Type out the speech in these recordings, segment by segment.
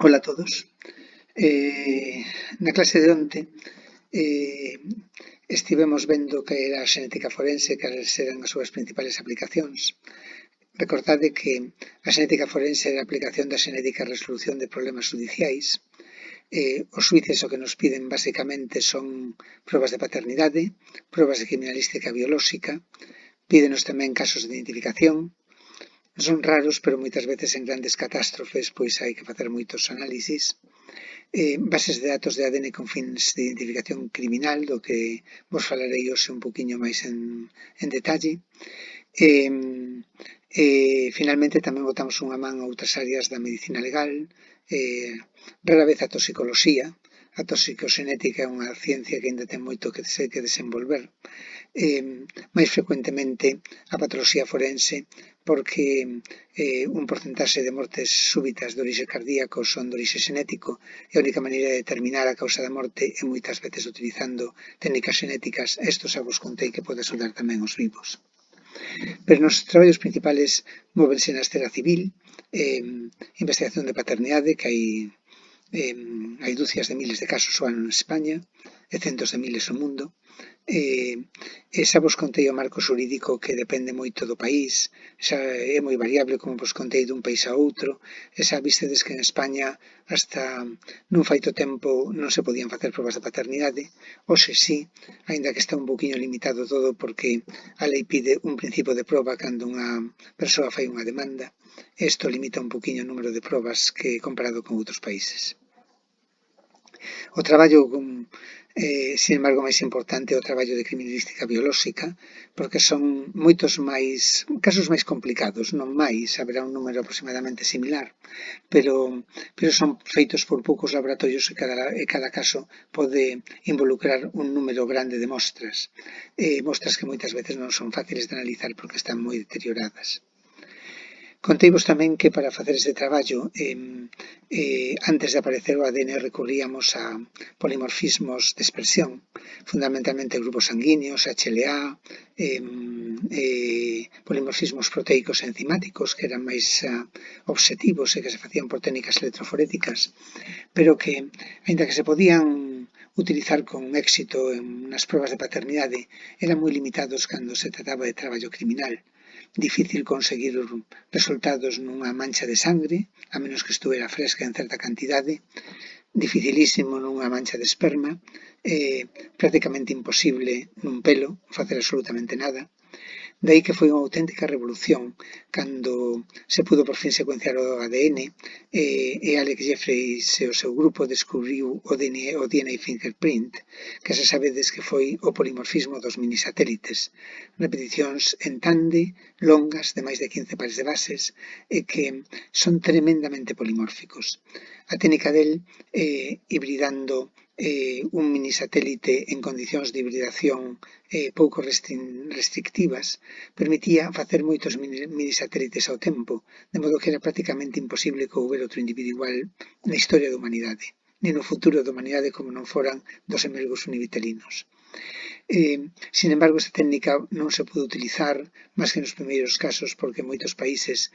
Ola a todos. Na clase de onte estivemos vendo que era a xenética forense, cales eran as súas principales aplicacións. Recordade que a xenética forense é a aplicación da xenética a resolución de problemas judiciais. Os xuíces o que nos piden basicamente son probas de paternidade, probas de criminalística biolóxica, pídenos tamén casos de identificación. Son raros, pero moitas veces en grandes catástrofes pois hai que facer moitos análisis. Bases de datos de ADN con fins de identificación criminal, do que vos falarei hoxe un poquinho máis en detalle. Finalmente tamén botamos unha man a outras áreas da medicina legal, rara vez a toxicoloxía. A toxicoxenética é unha ciencia que ainda ten moito que desenvolver. Máis frecuentemente a patoloxía forense porque un porcentaxe de mortes súbitas de orixe cardíaco son de orixe xenético e a única maneira de determinar a causa da morte é moitas veces utilizando técnicas xenéticas. Isto xa vos contei que pode axudar tamén os vivos. Pero nos traballos principales móvense na esfera civil, investigación de paternidade, que hai dúcias de miles de casos ao ano en España e centos de miles no mundo. Xa vos contei o marco xurídico que depende moito do país, xa é moi variable, como vos contei dun país a outro, e xa vistedes que en España hasta non faito tempo non se podían facer probas de paternidade. Hoxe sí, aínda que está un poquinho limitado todo porque a lei pide un principio de proba cando unha persoa fai unha demanda. Isto limita un poquinho o número de probas que comparado con outros países. O traballo, sin embargo, máis importante é o traballo de criminalística biolóxica, porque son moitos máis casos máis complicados, non máis, haberá un número aproximadamente similar, pero son feitos por poucos laboratorios e cada caso pode involucrar un número grande de mostras, mostras que moitas veces non son fáciles de analizar porque están moi deterioradas. Conteivos tamén que para facer este traballo, antes de aparecer o ADN, recorríamos a polimorfismos de expresión, fundamentalmente grupos sanguíneos, HLA, polimorfismos proteicos e enzimáticos, que eran máis obxectivos e que se facían por técnicas electroforéticas, pero que, aínda que se podían utilizar con éxito nas probas de paternidade, eran moi limitados cando se trataba de traballo criminal. Difícil conseguir resultados nunha mancha de sangre, a menos que estuvera fresca en certa cantidade, dificilísimo nunha mancha de esperma, prácticamente imposible nun pelo facer absolutamente nada. De aí que foi unha auténtica revolución cando se pudo por fin secuenciar o ADN e Alex Jeffreys e o seu grupo descubriu o DNA fingerprint, que xa sabedes que foi o polimorfismo dos minisatélites, repeticións en tande, longas, de máis de 15 pares de bases, e que son tremendamente polimórficos. A técnica del, hibridando un minisatélite en condicións de hibridación pouco restrictivas, permitía facer moitos minisatélites ao tempo, de modo que era prácticamente imposible que houbera outro individuo igual na historia da humanidade, nin no futuro da humanidade como non foran dos emergos univitelinos. Sin embargo, esta técnica non se pode utilizar máis que nos primeiros casos porque moitos países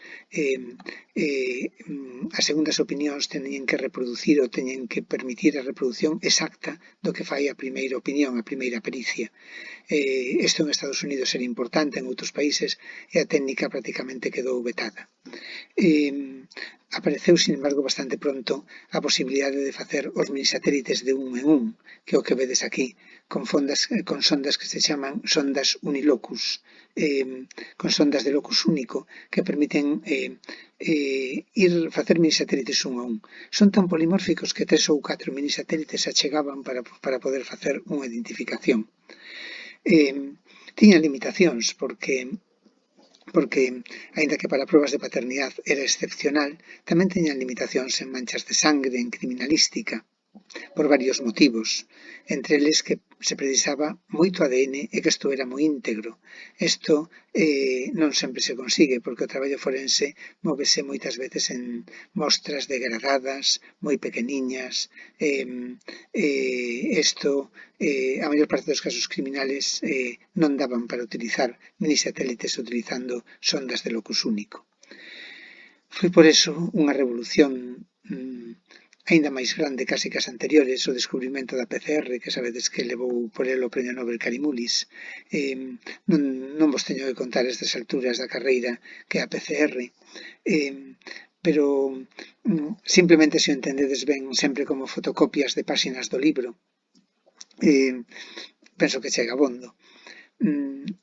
as segundas opinións teñen que reproducir ou teñen que permitir a reproducción exacta do que fai a primeira opinión, a primeira pericia. Isto en Estados Unidos era importante, en outros países, e a técnica prácticamente quedou vetada. Apareceu, sin embargo, bastante pronto a posibilidade de facer os minisatélites de un en un, que é o que vedes aquí, con sondas que se chaman sondas unilocus, con sondas de locus único, que permiten facer minisatélites un a un. Son tan polimórficos que 3 ou 4 minisatélites se achegaban para poder facer unha identificación. Tiña limitacións porque, aínda que para probas de paternidade era excepcional, tamén teñan limitacións en manchas de sangre, en criminalística, por varios motivos, entre eles que se precisaba moito ADN e que isto era moi íntegro. Isto non sempre se consigue, porque o traballo forense móvese moitas veces en mostras degradadas, moi pequeniñas. Isto, a maior parte dos casos criminales non daban para utilizar minisatélites utilizando sondas de locus único. Foi por eso unha revolución aínda máis grande casi que as anteriores, o descubrimento da PCR, que sabedes que levou por el o premio Nobel Karimulis. Non vos teño que contar a estas alturas da carreira que é a PCR, pero simplemente se o entendedes ben sempre como fotocopias de páxinas do libro, penso que chega abondo.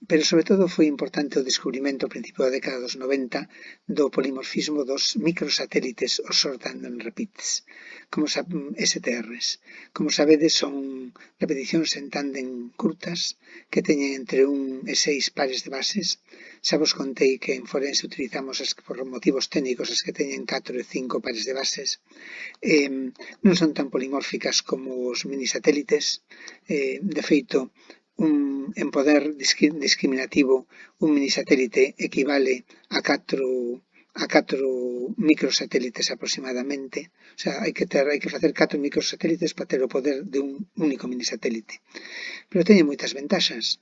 Pero sobre todo foi importante o descubrimento ao principio da década dos 90 do polimorfismo dos microsatélites, os Short Tandem Repeats, STRs. Como sabedes, son repeticións en tándem curtas que teñen entre 1 e 6 pares de bases. Xa vos contei que en forense utilizamos por motivos técnicos as que teñen 4 e 5 pares de bases. Non son tan polimórficas como os minisatélites. De feito, en poder discriminativo, un minisatélite equivale a 4 microsatélites aproximadamente. O sea, hai que facer 4 microsatélites para ter o poder de un único minisatélite. Pero teñen moitas ventaxas.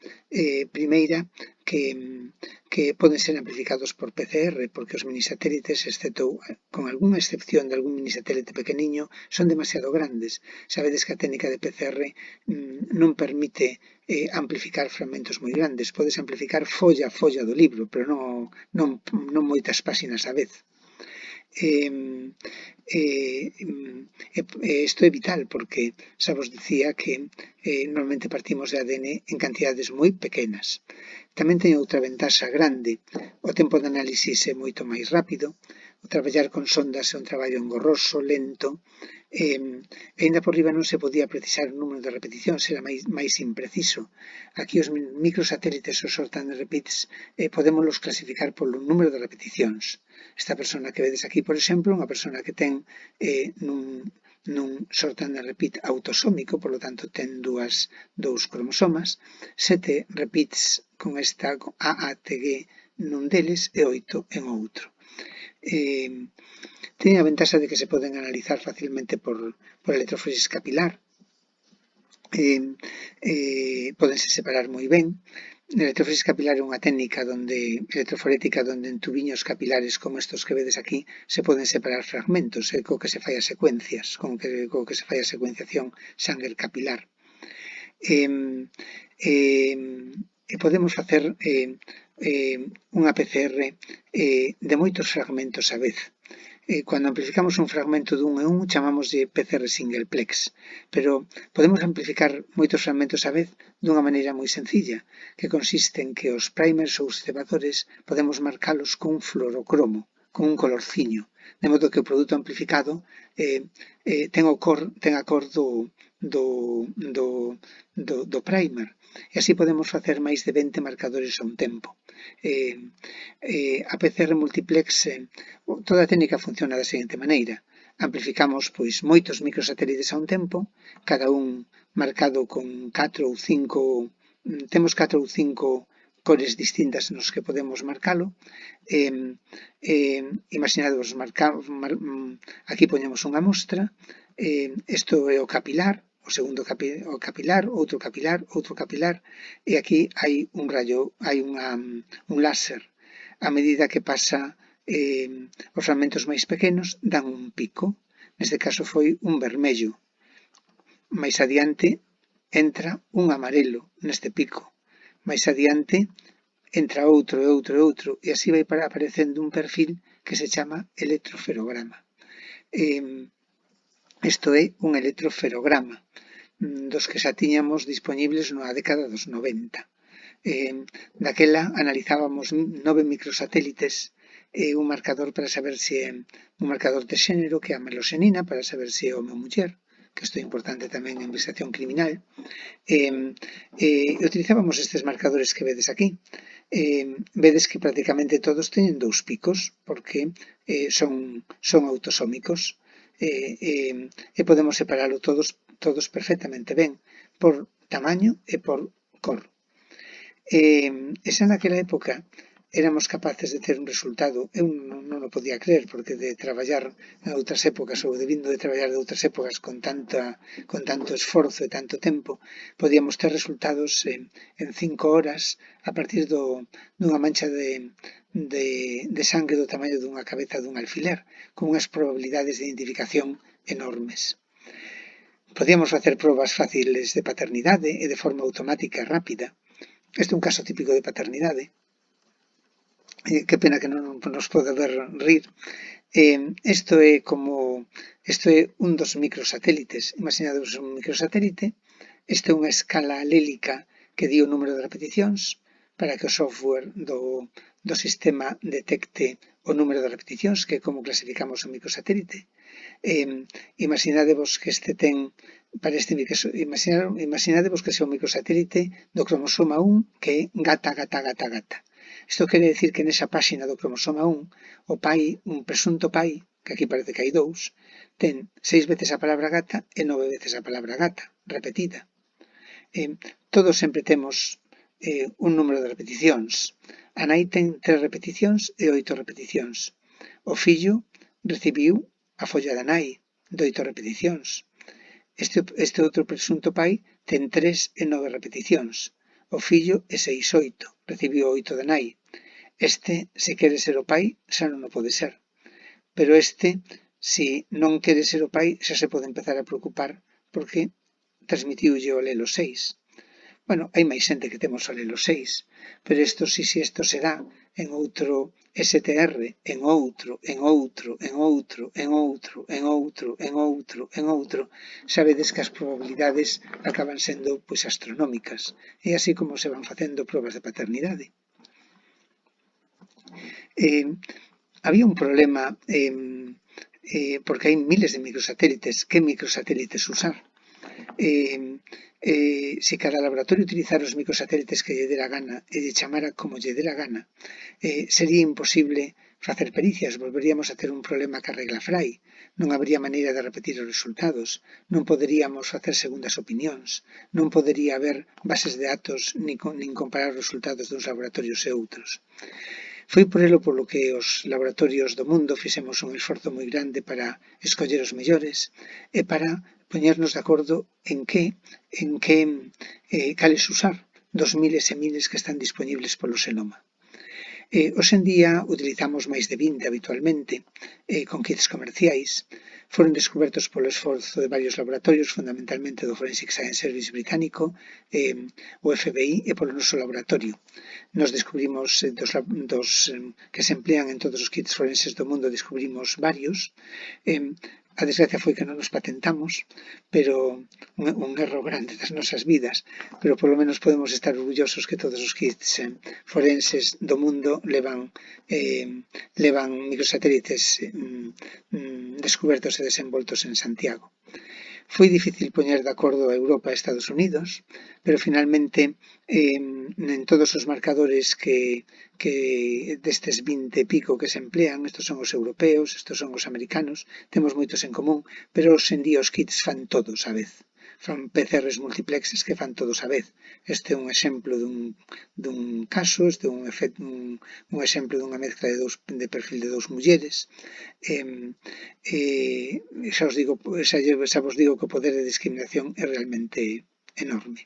Primeira, que poden ser amplificados por PCR, porque os minisatélites, excepto con algunha excepción de algún minisatélite pequeniño, son demasiado grandes. Sabedes que a técnica de PCR non permite amplificar fragmentos moi grandes. Podes amplificar folla a folla do libro, pero non moitas páxinas á vez. Isto é vital porque xa vos dicía que normalmente partimos de ADN en cantidades moi pequenas. Tamén ten outra ventaxa grande, o tempo de análisis é moito máis rápido, o traballar con sondas é un traballo engorroso, lento, aínda por riba non se podía precisar o número de repeticións, era máis impreciso. Aquí os microsatélites, os Short Tandem Repeats, podémoslos clasificar polo número de repeticións. Esta persona que vedes aquí, por exemplo, unha persona que ten nun Short Tandem Repeat autosómico, polo tanto ten dous cromosomas, 7 repeats con esta AATG nun deles e 8 en outro. Teñen a ventaxa de que se poden analizar facilmente por electroforesis capilar, podense separar moi ben. A electroforesis capilar é unha técnica electroforética onde en tubiños capilares como estos que vedes aquí se poden separar fragmentos, co que se fai as secuencias, co que se fai a secuenciación Sanger capilar. Podemos facer unha PCR de moitos fragmentos á vez. Cando amplificamos un fragmento dun e un, chamámoslle PCR singleplex, pero podemos amplificar moitos fragmentos á vez dunha maneira moi sencilla, que consiste en que os primers ou os cebadores podemos marcalos cun fluorocromo, con un colorciño, de modo que o produto amplificado ten a cor do primer, e así podemos facer máis de 20 marcadores a un tempo. A PCR multiplex, toda a técnica funciona da seguinte maneira: amplificamos moitos microsatélites a un tempo, cada un marcado con 4 ou 5, temos 4 ou 5 cores distintas nos que podemos marcalo. Imaginadvos, aquí poñemos unha mostra, isto é o capilar, o segundo capilar, outro capilar, e aquí hai un rayo, hai un láser. A medida que pasa os fragmentos máis pequenos dan un pico, neste caso foi un vermello. Mais adiante entra un amarelo neste pico. Mais adiante entra outro e outro e outro, e así vai aparecendo un perfil que se chama electroferograma. Isto é un electroferograma dos que xa tiñamos dispoñibles na década dos 90. Daquela analizábamos 9 microsatélites, un marcador para saber se é un marcador de xénero, que é a meloxenina, para saber se é home ou muller, que isto é importante tamén en investigación criminal. Utilizábamos estes marcadores que vedes aquí. Vedes que prácticamente todos teñen 2 picos, porque son autosómicos, e podemos separalo todos perfectamente ben, por tamaño e por cor. Esa naquela época éramos capaces de ter un resultado, eu non o podía creer, porque de traballar en outras épocas ou de vindo de traballar de outras épocas con tanto esforzo e tanto tempo, podíamos ter resultados en 5 horas a partir dunha mancha de sangue do tamaño dunha cabeza dun alfiler, con unhas probabilidades de identificación enormes. Podíamos facer probas fáciles de paternidade e de forma automática e rápida. Este é un caso típico de paternidade. Que pena que non nos pode ver rir. Isto é un dos microsatélites. Imaginadevos un microsatélite. Isto é unha escala alélica que di o número de repeticións para que o software do sistema detecte o número de repeticións, que é como clasificamos o microsatélite. Imaginadevos que imaginadevos que sea un microsatélite do cromosoma 1 que é gata, gata, gata, gata. Isto quere decir que nesa páxina do cromosoma 1 o pai, un presunto pai, que aquí parece que hai 2, ten 6 veces a palabra gata e 9 veces a palabra gata, repetida. Todos sempre temos un número de repeticións. A nai ten 3 repeticións e 8 repeticións. O fillo recibiu a folla da nai de 8 repeticións. Este outro presunto pai ten 3 e 9 repeticións. O fillo é 6-8, recibiu 8 da nai. Este, se quere ser o pai, xa non o pode ser. Pero este, se non quere ser o pai, xa se pode empezar a preocupar porque transmitiulle o alelo 6. Bueno, hai máis xente que temos o alelo 6, pero isto se dá en outro STR, en outro, sabedes que as probabilidades acaban sendo astronómicas. É así como se van facendo probas de paternidade. Había un problema porque hai miles de microsatélites. Que microsatélites usar? Se cada laboratorio utilizara os microsatélites que lle dera gana e lle chamara como lle dera gana, sería imposible facer pericias, volveríamos a ter un problema ca regla Fry, non habería maneira de repetir os resultados, non poderíamos facer segundas opinións, non podería haber bases de datos nin comparar os resultados duns laboratorios e outros. Foi por elo polo que os laboratorios do mundo fixemos un esforzo moi grande para escoller os mellores e para poñernos de acordo en cales usar dos miles e miles que están disponibles polo xenoma. Hoxe en día utilizamos máis de 20 habitualmente con kits comerciais. Foron descobertos polo esforzo de varios laboratorios, fundamentalmente do Forensic Science Service británico, o FBI e polo noso laboratorio. Nos descubrimos dos que se emplean en todos os kits forenses do mundo, descubrimos varios. A desgracia foi que non nos patentamos, pero un erro grande das nosas vidas, pero polo menos podemos estar orgullosos que todos os kits forenses do mundo levan microsatélites descubertos e desenvoltos en Santiago. Foi difícil poñer de acordo a Europa e Estados Unidos, pero finalmente en todos os marcadores que destes 20 e pico que se emplean, estos son os europeos, estos son os americanos, temos moitos en común, pero hoxe en día os kits fan todos á vez. Fan PCRs multiplexes que fan todos á vez. Este é un exemplo dun caso, este é un exemplo dunha mezcla de perfil de 2 mulleres. Xa vos digo que o poder de discriminación é realmente enorme.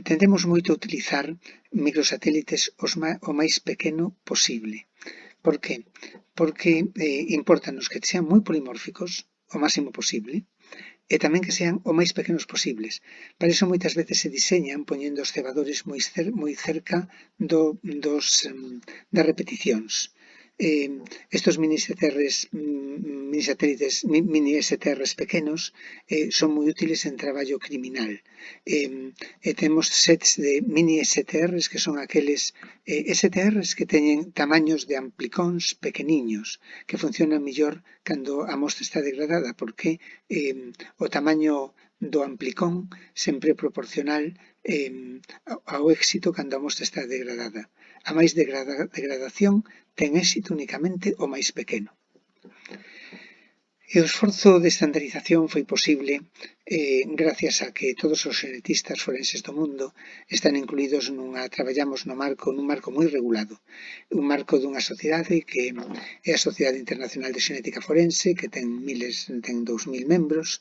Tendemos moito a utilizar microsatélites o máis pequeno posible. Por que? Porque importanos que sean moi polimórficos, o máximo posible, e tamén que sean o máis pequenos posibles. Para iso moitas veces se diseñan poñendo os cebadores moi cerca das repeticións. Estos mini STRs pequenos son moi útiles en traballo criminal. Temos sets de mini STRs que son aqueles STRs que teñen tamaños de amplicóns pequeniños, que funcionan mellor cando a mostra está degradada, porque o tamaño do amplicón sempre é proporcional ao éxito cando a mostra está degradada. A máis degradación ten éxito únicamente o máis pequeno. E o esforzo de estandarización foi posible gracias a que todos os xenetistas forenses do mundo están incluídos traballamos nun marco moi regulado, un marco dunha sociedade que é a Sociedade Internacional de Xenética Forense, que ten 2000 membros.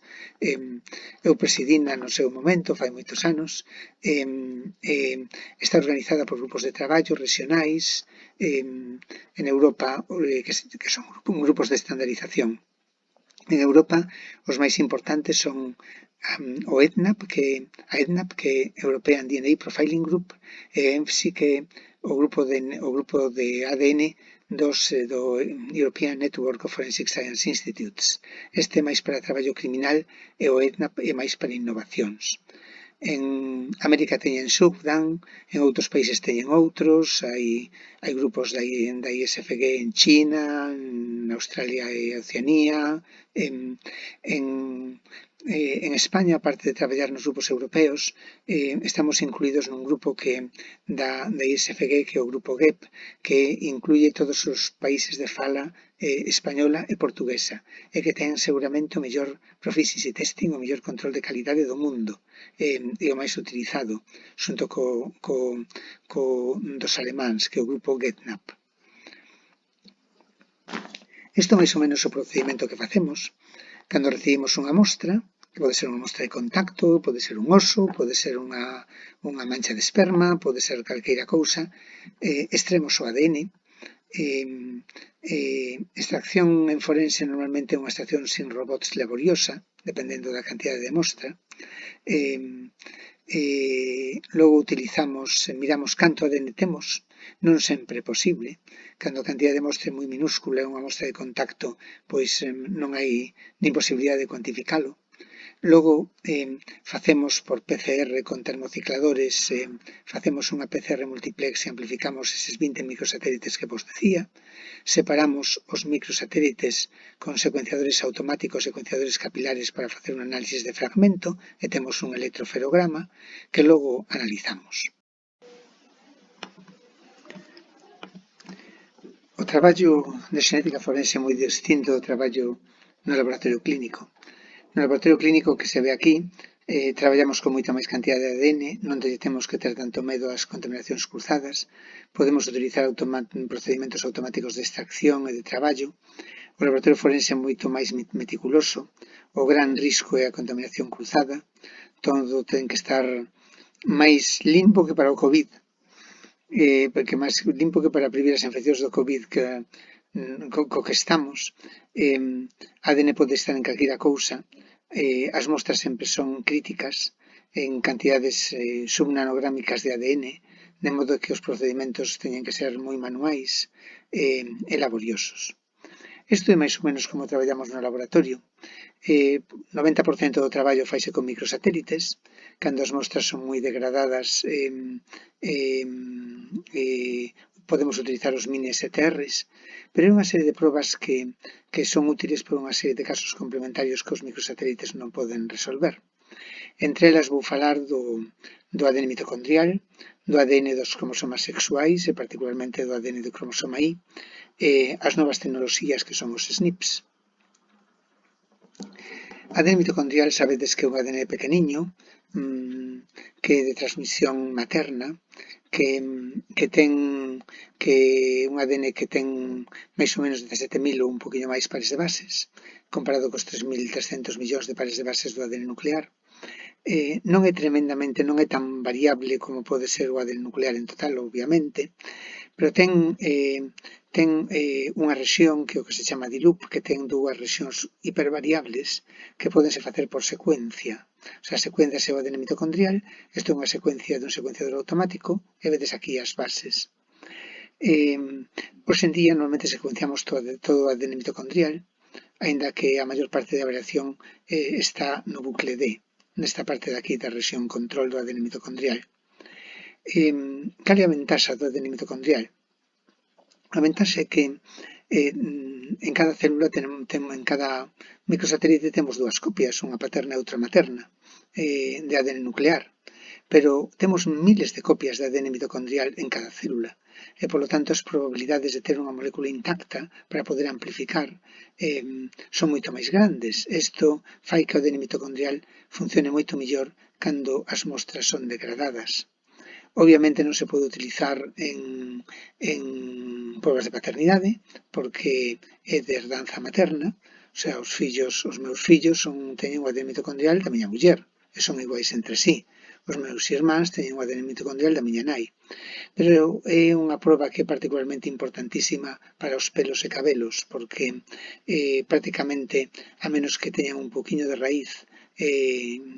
Eu presidina no seu momento, fai moitos anos. Está organizada por grupos de traballo regionais en Europa, que son grupos de estandarización. En Europa, os máis importantes son a EDNAP, que é European DNA Profiling Group, e ENFSI, que é o grupo de ADN do European Network of Forensic Science Institutes. Este é máis para traballo criminal e o EDNAP é máis para innovacións. En América teñen SUBDAN, en outros países teñen outros, hai grupos da ISFG en China, en Australia e Oceanía, en España, aparte de traballar nos grupos europeos, estamos incluídos nun grupo da ISFG, que é o grupo GEP, que incluye todos os países de fala española e portuguesa, e que ten seguramente o mellor proficiency testing, o mellor control de calidade do mundo, e o máis utilizado, xunto dos alemáns, que é o grupo GetNap. Isto é máis ou menos o procedimento que facemos cando recibimos unha mostra, que pode ser unha mostra de contacto, pode ser un oso, pode ser unha mancha de esperma, pode ser calqueira cousa. Extremos o ADN. Extracción en forense normalmente é unha extracción sin robots laboriosa, dependendo da cantidade de mostra. Logo miramos canto ADN temos, non sempre é posible. Cando a cantidade de mostra é moi minúscula, é unha mostra de contacto, pois non hai nin posibilidade de cuantificalo. Logo facemos por PCR con termocicladores, facemos unha PCR multiplex e amplificamos eses 20 microsatélites que vos decía. Separamos os microsatélites con secuenciadores automáticos, secuenciadores capilares para facer un análisis de fragmento e temos un electroferograma que logo analizamos. O traballo de xenética forense é moi distinto do traballo no laboratorio clínico. No laboratorio clínico que se ve aquí, traballamos con moita máis cantidad de ADN, non temos que ter tanto medo ás contaminacións cruzadas, podemos utilizar procedimentos automáticos de extracción e de traballo. O laboratorio forense é moito máis meticuloso, o gran risco é a contaminación cruzada, todo ten que estar máis limpo que para o COVID, porque máis limpo que para prevenir as infeccións do COVID co que estamos. ADN pode estar en calquera cousa, as mostras sempre son críticas en cantidades subnanográmicas de ADN, de modo que os procedimentos teñen que ser moi manuais e laboriosos. Isto é máis ou menos como traballamos no laboratorio. 90% do traballo faise con microsatélites, cando as mostras son moi degradadas podemos utilizar os mini STRs, pero é unha serie de probas que son útiles por unha serie de casos complementarios que os microsatélites non poden resolver. Entre elas vou falar do ADN mitocondrial, do ADN dos cromosomas sexuais e particularmente do ADN do cromosoma Y, as novas tecnoloxías que son os SNPs. ADN mitocondrial sabedes que é un ADN pequeniño, que é de transmisión materna, que ten un ADN que ten máis ou menos 17.000 ou un poquinho máis pares de bases, comparado cos 3.300 millóns de pares de bases do ADN nuclear. Non é tan variable como pode ser o ADN nuclear en total, obviamente, pero ten unha rexión que é o que se chama D-loop, que ten dúas rexións hipervariables que pódense facer por secuencia. O sea, secuenciase o ADN mitocondrial, isto é unha secuencia dun secuenciador automático, e vedes aquí as bases. Hoxe en día, normalmente secuenciamos todo o ADN mitocondrial, aínda que a maior parte da variación está no bucle D, nesta parte de aquí da rexión control do ADN mitocondrial. Cal é a ventaxa do ADN mitocondrial? A ventaxa é que en cada célula, en cada microsatélite temos dúas copias, unha paterna e outra materna, de ADN nuclear. pero temos miles de copias de ADN mitocondrial en cada célula e, polo tanto, as probabilidades de ter unha molécula intacta para poder amplificar son moito máis grandes. Isto fai que o ADN mitocondrial funcione moito mellor cando as mostras son degradadas. Obviamente non se pode utilizar en probas de paternidade porque é de herdanza materna, o sea, os meus fillos teñen o ADN mitocondrial da miña muller e son iguais entre sí. Os meus irmáns teñen o ADN mitocondrial da miña nai. Pero é unha proba que é particularmente importantísima para os pelos e cabelos porque prácticamente, a menos que teñan un poquinho de raíz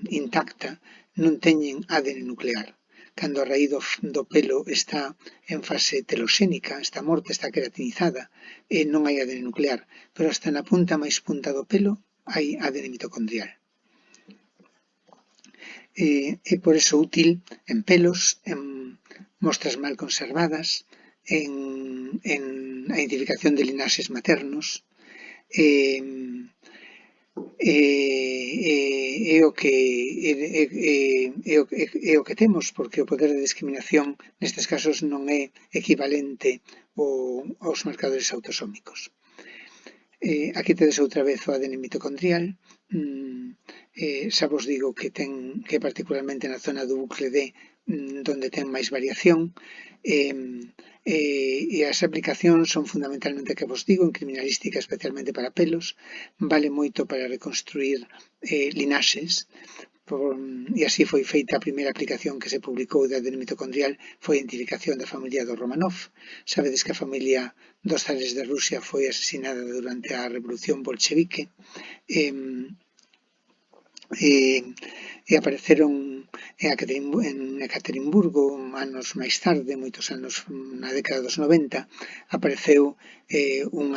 intacta, non teñen ADN nuclear. Cando a raíz do pelo está en fase teloxénica, está morta, está queratinizada, non hai ADN nuclear, pero hasta na punta máis punta do pelo hai ADN mitocondrial. É por eso útil en pelos, en mostras mal conservadas, en a identificación de linaxes maternos, é o que temos, porque o poder de discriminación nestes casos non é equivalente aos marcadores autosómicos. Aquí tedes outra vez o ADN mitocondrial. Xa vos digo que particularmente na zona do bucle D donde ten máis variación, e as aplicacións son fundamentalmente a que vos digo en criminalística, especialmente para pelos. Vale moito para reconstruir linaxes, e así foi feita a primeira aplicación que se publicou de ADN mitocondrial, foi a identificación da familia do Romanov. Sabedes que a familia dos zares de Rusia foi asesinada durante a Revolución Bolchevique e apareceron en Ekaterimburgo anos máis tarde, moitos anos na década dos 90, apareceu un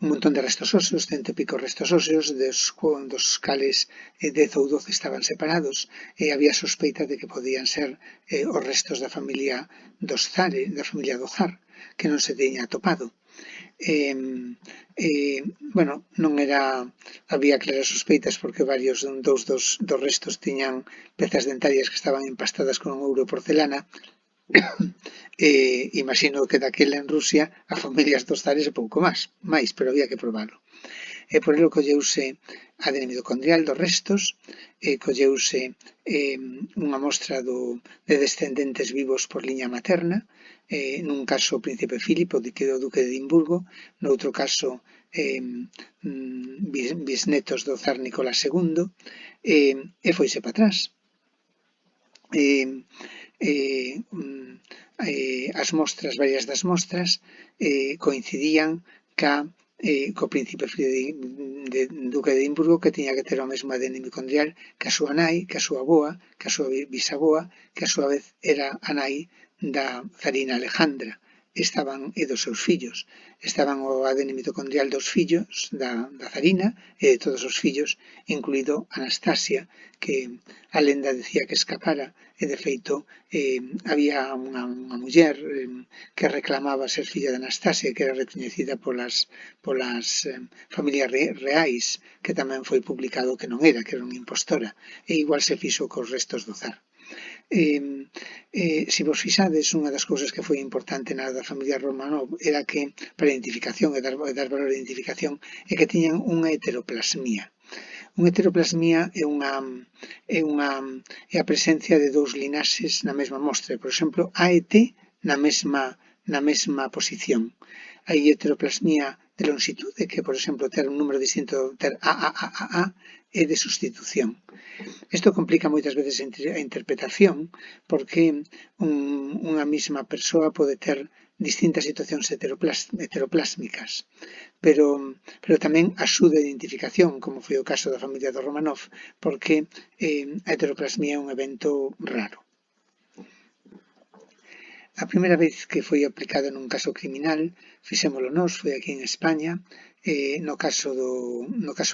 montón de restos óseos, 100 e pico restos óseos, dos cales 10 ou 12 estaban separados e había sospeita de que podían ser os restos da familia dos zares, da familia do zar, que non se teña atopado. Non era, había claras sospeitas porque dous dos restos tiñan pezas dentarias que estaban empastadas con ouro e porcelana. Imagino que daquela en Rusia a familias dos zares e pouco máis, pero había que probalo. Por elo colleuse ADN mitocondrial dos restos, colleuse unha mostra de descendentes vivos por liña materna, nun caso o príncipe Philip, o duque de Edimburgo, noutro caso bisnetos do zar Nicolás II, e foise para atrás. Varias das mostras coincidían co príncipe duque de Edimburgo, que tiña que ter o mesmo ADN mitocondrial que a súa nai, que a súa avoa, que a súa bisaboa, que a súa vez era a nai da zarina Alejandra, e dos seus fillos. Estaban o ADN mitocondrial dos fillos da zarina e de todos os fillos, incluído Anastasia, que a lenda decía que escapara, e de feito había unha muller que reclamaba ser filla de Anastasia, que era recoñecida polas familias reais, que tamén foi publicado que non era, que era unha impostora, e igual se fixo cos restos do zar. Se vos fixades, unha das cousas que foi importante na da familia Romanov era que, para a identificación e dar valor a identificación, é que tiñan unha heteroplasmía. Unha heteroplasmía é a presencia de dous linaxes na mesma mostra. Por exemplo, A e T na mesma posición. Hai heteroplasmía de longitude, que, por exemplo, ter un número distinto, ter A é de sustitución. Isto complica moitas veces a interpretación porque unha mesma persoa pode ter distintas situacións heteroplásmicas, pero tamén axuda a identificación, como foi o caso da familia do Romanov, porque a heteroplasmía é un evento raro. A primeira vez que foi aplicado nun caso criminal, fixémolo nós, foi aquí en España, no caso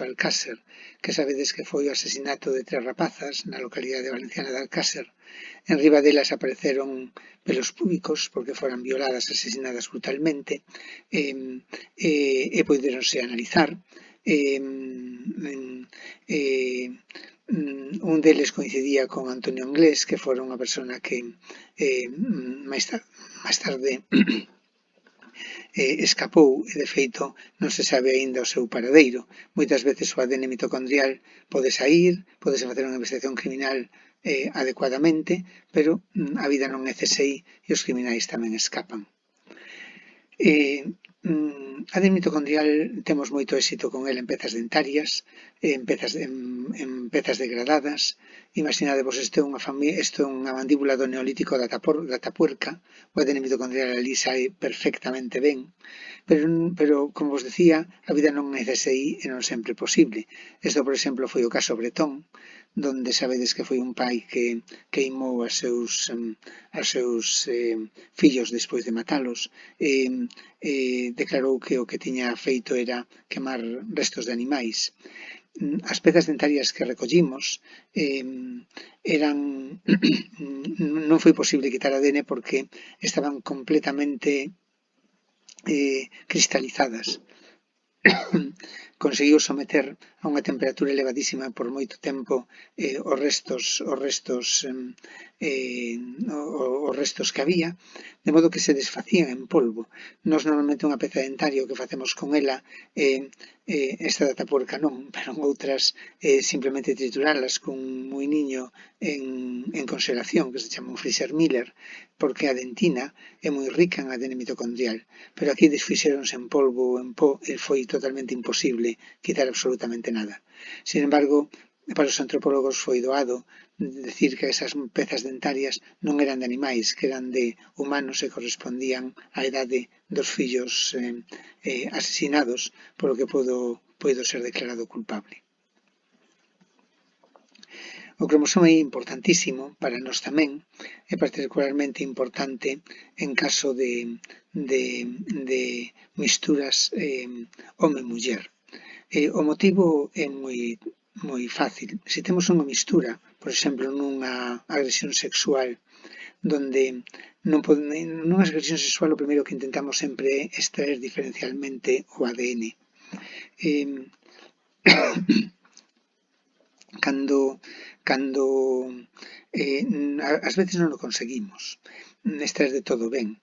Alcácer, que sabedes que foi o asesinato de 3 rapazas na localidade valenciana de Alcácer. En riba delas apareceron pelos púbicos porque foran violadas, asesinadas brutalmente, e poderonse analizar. Un deles coincidía con Antonio Anglés, que fora unha persona que máis tarde escapou e, de feito, non se sabe aínda o seu paradeiro. Moitas veces o ADN mitocondrial pode saír, podese facer unha investigación criminal adecuadamente, pero a vida non é CSI e os criminais tamén escapan. ADN mitocondrial temos moito éxito con el en pezas dentarias, en pezas degradadas. Imaginadevos, isto é unha mandíbula do neolítico da Atapuerca, o ADN mitocondrial ali sai perfectamente ben, pero como vos decía, a vida non é CSI e non sempre é posible. Isto, por exemplo, foi o caso Bretón, donde sabedes que foi un pai que queimou aos seus fillos despois de matalos, declarou que o que tiña feito era quemar restos de animais. As pezas dentarias que recollimos eran non foi posible quitar ADN porque estaban completamente cristalizadas. Conseguiu someter a unha temperatura elevadísima por moito tempo os restos que había, de modo que se desfacían en polvo. Nos normalmente unha peza dentaria o que facemos con ela, esta da Atapuerca non, pero outras simplemente trituralas cun muiniño en conservación, que se chama un Freezer Miller, porque a dentina é moi rica en ADN mitocondrial, pero aquí desfixéronse en polvo ou en pó e foi totalmente imposible quitar absolutamente nada. Sin embargo, para os antropólogos foi doado decir que esas pezas dentarias non eran de animais, que eran de humanos e correspondían á idade dos fillos asesinados, polo que podo ser declarado culpable. O cromosoma é importantísimo para nós tamén, é particularmente importante en caso de misturas home-muller. O motivo é moi fácil. Se temos unha mistura, por exemplo, nunha agresión sexual, donde nunha agresión sexual o primeiro que intentamos sempre é extraer diferencialmente o ADN. Cando ás veces non o conseguimos extraer de todo ben.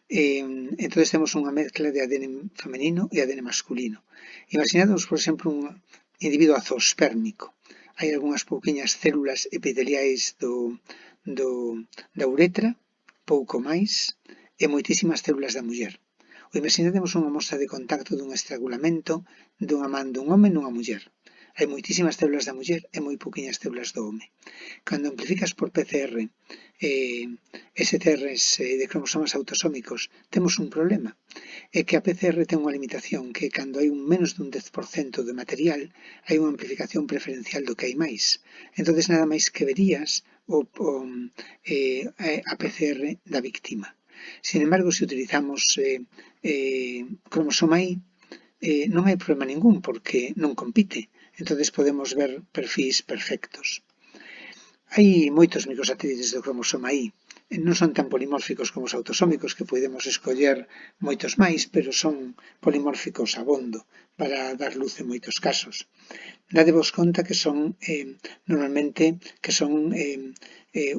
Entón temos unha mezcla de ADN femenino e ADN masculino. Imaginadvos, por exemplo, un individuo azoospermico. Hai algunhas pouquiñas células epiteliais da uretra, pouco máis, e moitísimas células da muller. Ou imaginademos unha mostra de contacto dun estrangulamento dunha man dun home nunha muller. Hai moitísimas células da muller e moi pouquiñas células do home. Cando amplificas por PCR STRs de cromosomas autosómicos, temos un problema. É que a PCR ten unha limitación, que cando hai menos dun 10% de material, hai unha amplificación preferencial do que hai máis. Entón, nada máis que verías a PCR da víctima. Sin embargo, se utilizamos cromosoma Y, non hai problema ningún, porque non compite. Entón, podemos ver perfís perfectos. Hai moitos microsatélites do cromosoma Y. Non son tan polimórficos como os autosómicos, que podemos escoller moitos máis, pero son polimórficos abondo para dar luz en moitos casos. Dadevos conta que son normalmente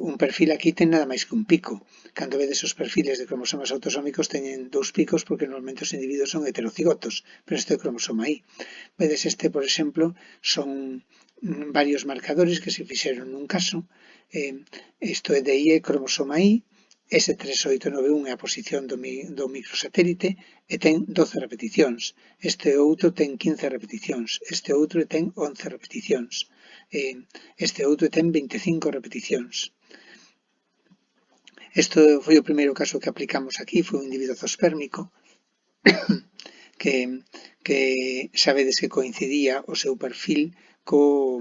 un perfil aquí ten nada máis que un pico. Cando vedes os perfiles de cromosomas autosómicos teñen 2 picos porque normalmente os individuos son heterocigotos, pero este é o cromosoma Y. Vedes este, por exemplo, son varios marcadores que se fixeron nun caso. Isto é de Y, cromosoma Y, S3891 é a posición do microsatélite e ten 12 repeticións. Este outro ten 15 repeticións. Este outro ten 11 repeticións. Este outro ten 25 repeticións. Isto foi o primeiro caso que aplicamos aquí, foi un individuo azoospermico que sabedes que coincidía o seu perfil co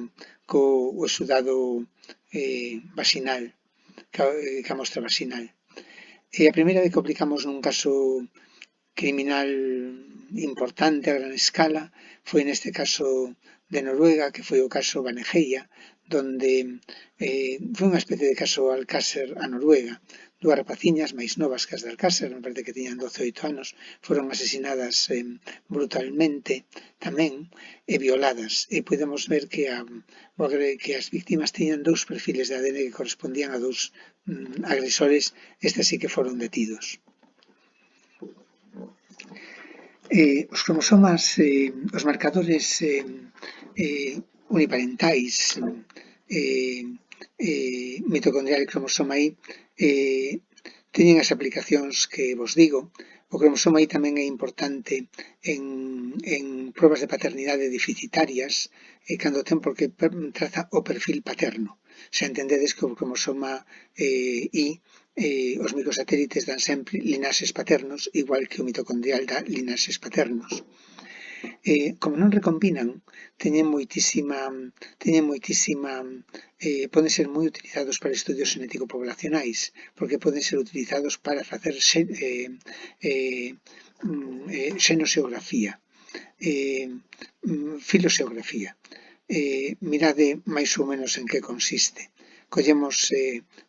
exudado vaginal, ca mostra vaginal. E a primeira vez que aplicamos nun caso criminal importante a gran escala foi neste caso de Noruega, que foi o caso Banejeia, donde foi unha especie de caso Alcácer a Noruega, dúas rapaciñas máis novas que as de Alcácer, me parece que tiñan 12 ou 8 anos, foron asesinadas brutalmente tamén e violadas. E podemos ver que as víctimas tiñan dous perfiles de ADN que correspondían a dous agresores, estes sí que foron detidos. Os cromosomas, os marcadores uniparentais, mitocondrial e cromosoma I, teñen as aplicacións que vos digo. O cromosoma I tamén é importante en probas de paternidade deficitarias, cando ten porque traza o perfil paterno. Se entendedes que o cromosoma I, os microsatélites dan sempre linaxes paternos, igual que o mitocondrial dá linaxes paternos. Como non recombinan, poden ser moi utilizados para estudios xenético-poblacionais, porque poden ser utilizados para facer xenoxeografía, filoxeografía. Mirade máis ou menos en que consiste. Collemos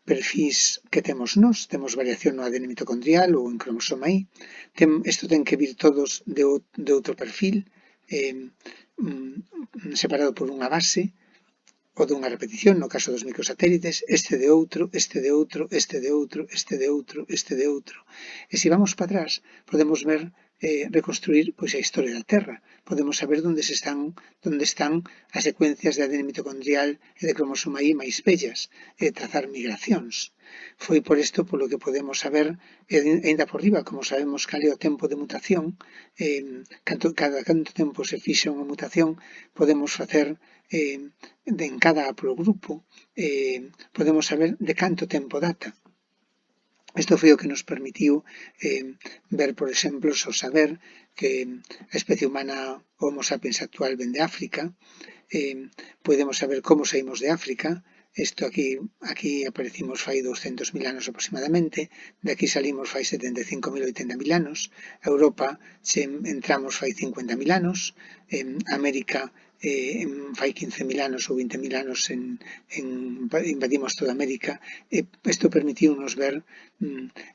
perfís que temos nós, temos variación no ADN mitocondrial ou en cromosoma I, isto ten que vir todos de outro perfil, separado por unha base ou dunha repetición, no caso dos microsatélites, este de outro, este de outro, este de outro, este de outro, este de outro. E se vamos para atrás, podemos ver, reconstruir pois a historia da Terra. Podemos saber onde están as secuencias de ADN mitocondrial e de cromosoma I máis vellas, e trazar migracións. Foi por isto polo que podemos saber, ainda por riba, como sabemos cal é o tempo de mutación, cada canto tempo se fixa unha mutación, podemos facer en cada haplogrupo, podemos saber de canto tempo data. Isto foi o que nos permitiu ver, por exemplo, saber que a especie humana Homo sapiens actual ven de África, podemos saber como saímos de África. Isto aquí aparecimos fai 200.000 anos aproximadamente, de aquí salimos fai 75.000 ou 80.000 anos, a Europa entramos fai 50.000 anos, América fai 15.000 anos ou 20.000 anos invadimos toda América. Isto permitiunos ver,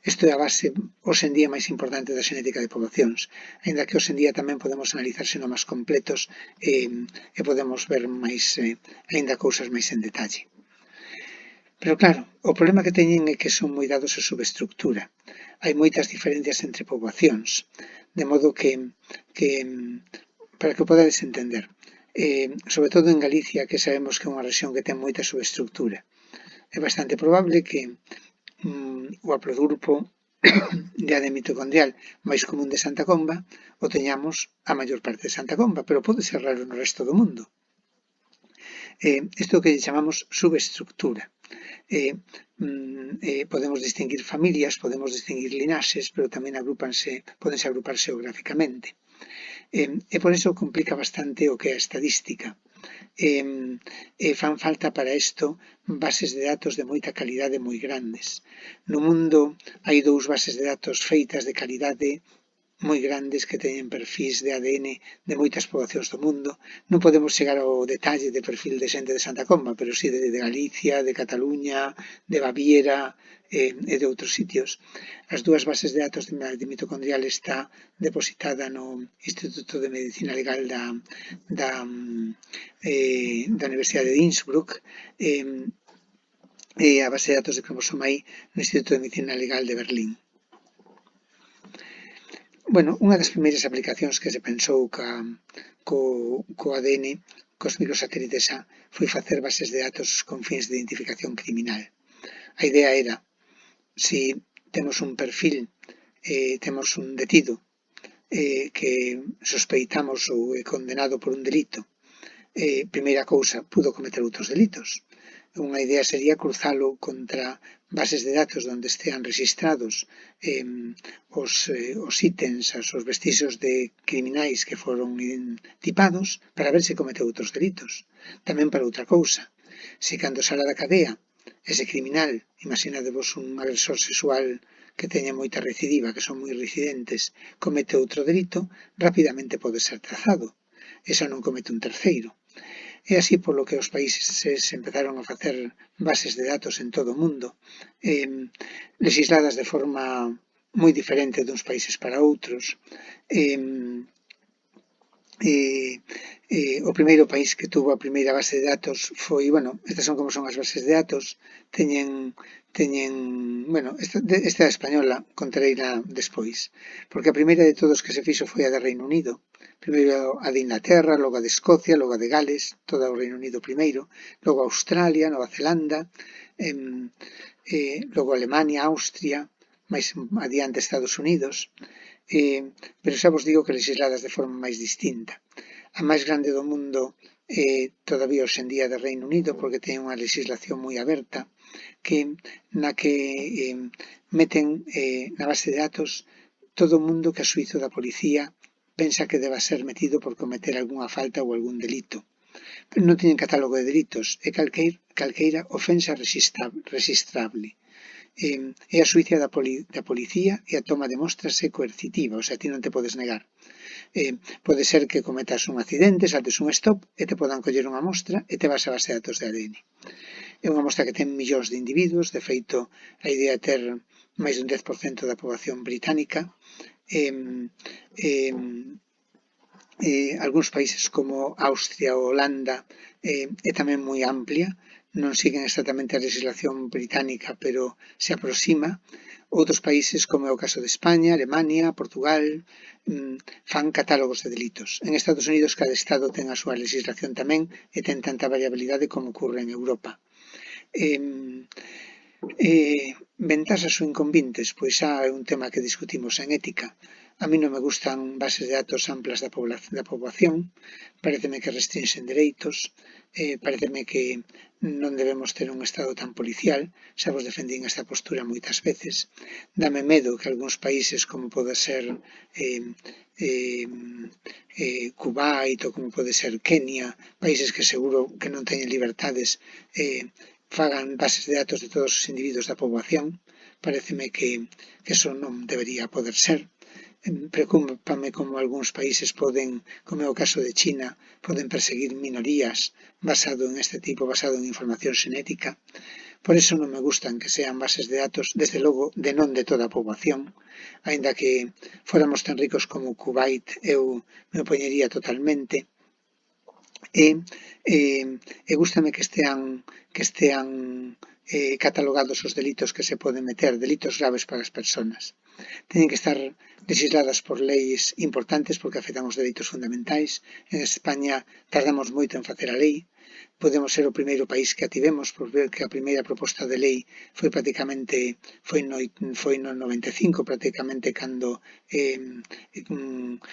isto é a base hoxe en día máis importante da xenética de poblacións, ainda que hoxe en día tamén podemos analizar xenomas completos e podemos ver máis, ainda cousas máis en detalle. Pero claro, o problema que teñen é que son moi dados a subestructura. Hai moitas diferencias entre poboacións, de modo que para que o podades entender, sobre todo en Galicia, que sabemos que é unha rexión que ten moita subestructura, é bastante probable que o haplogrupo de ADN mitocondrial máis común de Santa Comba o teñamos a maior parte de Santa Comba, pero pode ser raro no resto do mundo. Isto que chamamos subestructura. Podemos distinguir familias, podemos distinguir linaxes, pero tamén podense agrupar xeográficamente. E por iso complica bastante o que é a estadística. Fan falta para isto bases de datos de moita calidade moi grandes. No mundo hai 2 bases de datos feitas de calidade moi grandes que teñen perfis de ADN de moitas poboacións do mundo. Non podemos chegar ao detalle de perfil de xente de Santa Comba, pero sí de Galicia, de Cataluña, de Baviera e de outros sitios. As 2 bases de datos de mitocondrial está depositada no Instituto de Medicina Legal da Universidade de Innsbruck, e a base de datos de cromosoma I no Instituto de Medicina Legal de Berlín. Bueno, unha das primeiras aplicacións que se pensou co ADN, cos microsatélites foi facer bases de datos con fins de identificación criminal. A idea era, se temos un perfil, temos un detido que sospeitamos ou é condenado por un delito, primeira cousa, pudo cometer outros delitos. Unha idea sería cruzalo contra bases de datos onde estean registrados os ítems, os vestixios de criminais que foron tipados para ver se cometeu outros delitos. Tamén para outra cousa, se cando sala da cadea ese criminal, imaginadevos un agresor sexual que teña moita recidiva, que son moi reincidentes, comete outro delito, rapidamente pode ser trazado. Esa non comete un terceiro. E así polo que os países se empezaron a facer bases de datos en todo o mundo, legisladas de forma moi diferente duns países para outros. O primeiro país que tuvo a primeira base de datos foi, bueno, estas son como son as bases de datos, bueno, esta é española, contareina despois, porque a primeira de todos que se fixo foi a de Reino Unido, primeiro a de Inglaterra, logo a de Escocia, logo a de Gales, toda o Reino Unido primeiro, logo a Australia, Nova Zelanda, logo Alemania, Austria, máis adiante Estados Unidos, pero xa vos digo que legisladas de forma máis distinta. A máis grande do mundo todavía hoxe en día de Reino Unido, porque ten unha legislación moi aberta, na que meten na base de datos todo o mundo que a xuizo da policía pensa que deba ser metido por cometer algunha falta ou algún delito. Pero non teñen catálogo de delitos, é calqueira ofensa registrable. É a xuicia da policía e a toma de mostras é coercitiva, o sea, ti non te podes negar. Pode ser que cometas un accidente, saltes un stop e te podan coller unha mostra e te vas a base de datos de ADN. É unha mostra que ten millóns de individuos, de feito, a idea é ter máis dun 10% da poboación británica. Algúns países como Austria ou Holanda é tamén moi amplia, non siguen exactamente a legislación británica, pero se aproxima. Outros países, como é o caso de España, Alemania, Portugal, fan catálogos de delitos. En Estados Unidos cada estado ten a súa legislación tamén e ten tanta variabilidade como ocurre en Europa. Ventaxas ou inconvenientes, pois xa é un tema que discutimos en ética. A mí non me gustan bases de datos amplas da poboación, pareceme que restrinxen dereitos, pareceme que non debemos ter un estado tan policial, xa vos defendín esta postura moitas veces. Dame medo que algúns países como pode ser Kuwait ou como pode ser Kenia, países que seguro que non teñen libertades, fagan bases de datos de todos os individuos da poboación. Pareceme que eso non debería poder ser. Preocúpame como algúns países poden, como é o caso de China, poden perseguir minorías basado en información xenética. Por eso non me gustan que sean bases de datos, desde logo, de non de toda a poboación, aínda que fóramos tan ricos como Kuwait, eu me opoñería totalmente. E gústame que estean catalogados os delitos que se poden meter, delitos graves para as persoas. Teñen que estar legisladas por leis importantes porque afectan os dereitos fundamentais. En España tardamos moito en facer a lei. Podemos ser o primeiro país que a tivemos, porque a primeira proposta de lei foi no 95, prácticamente cando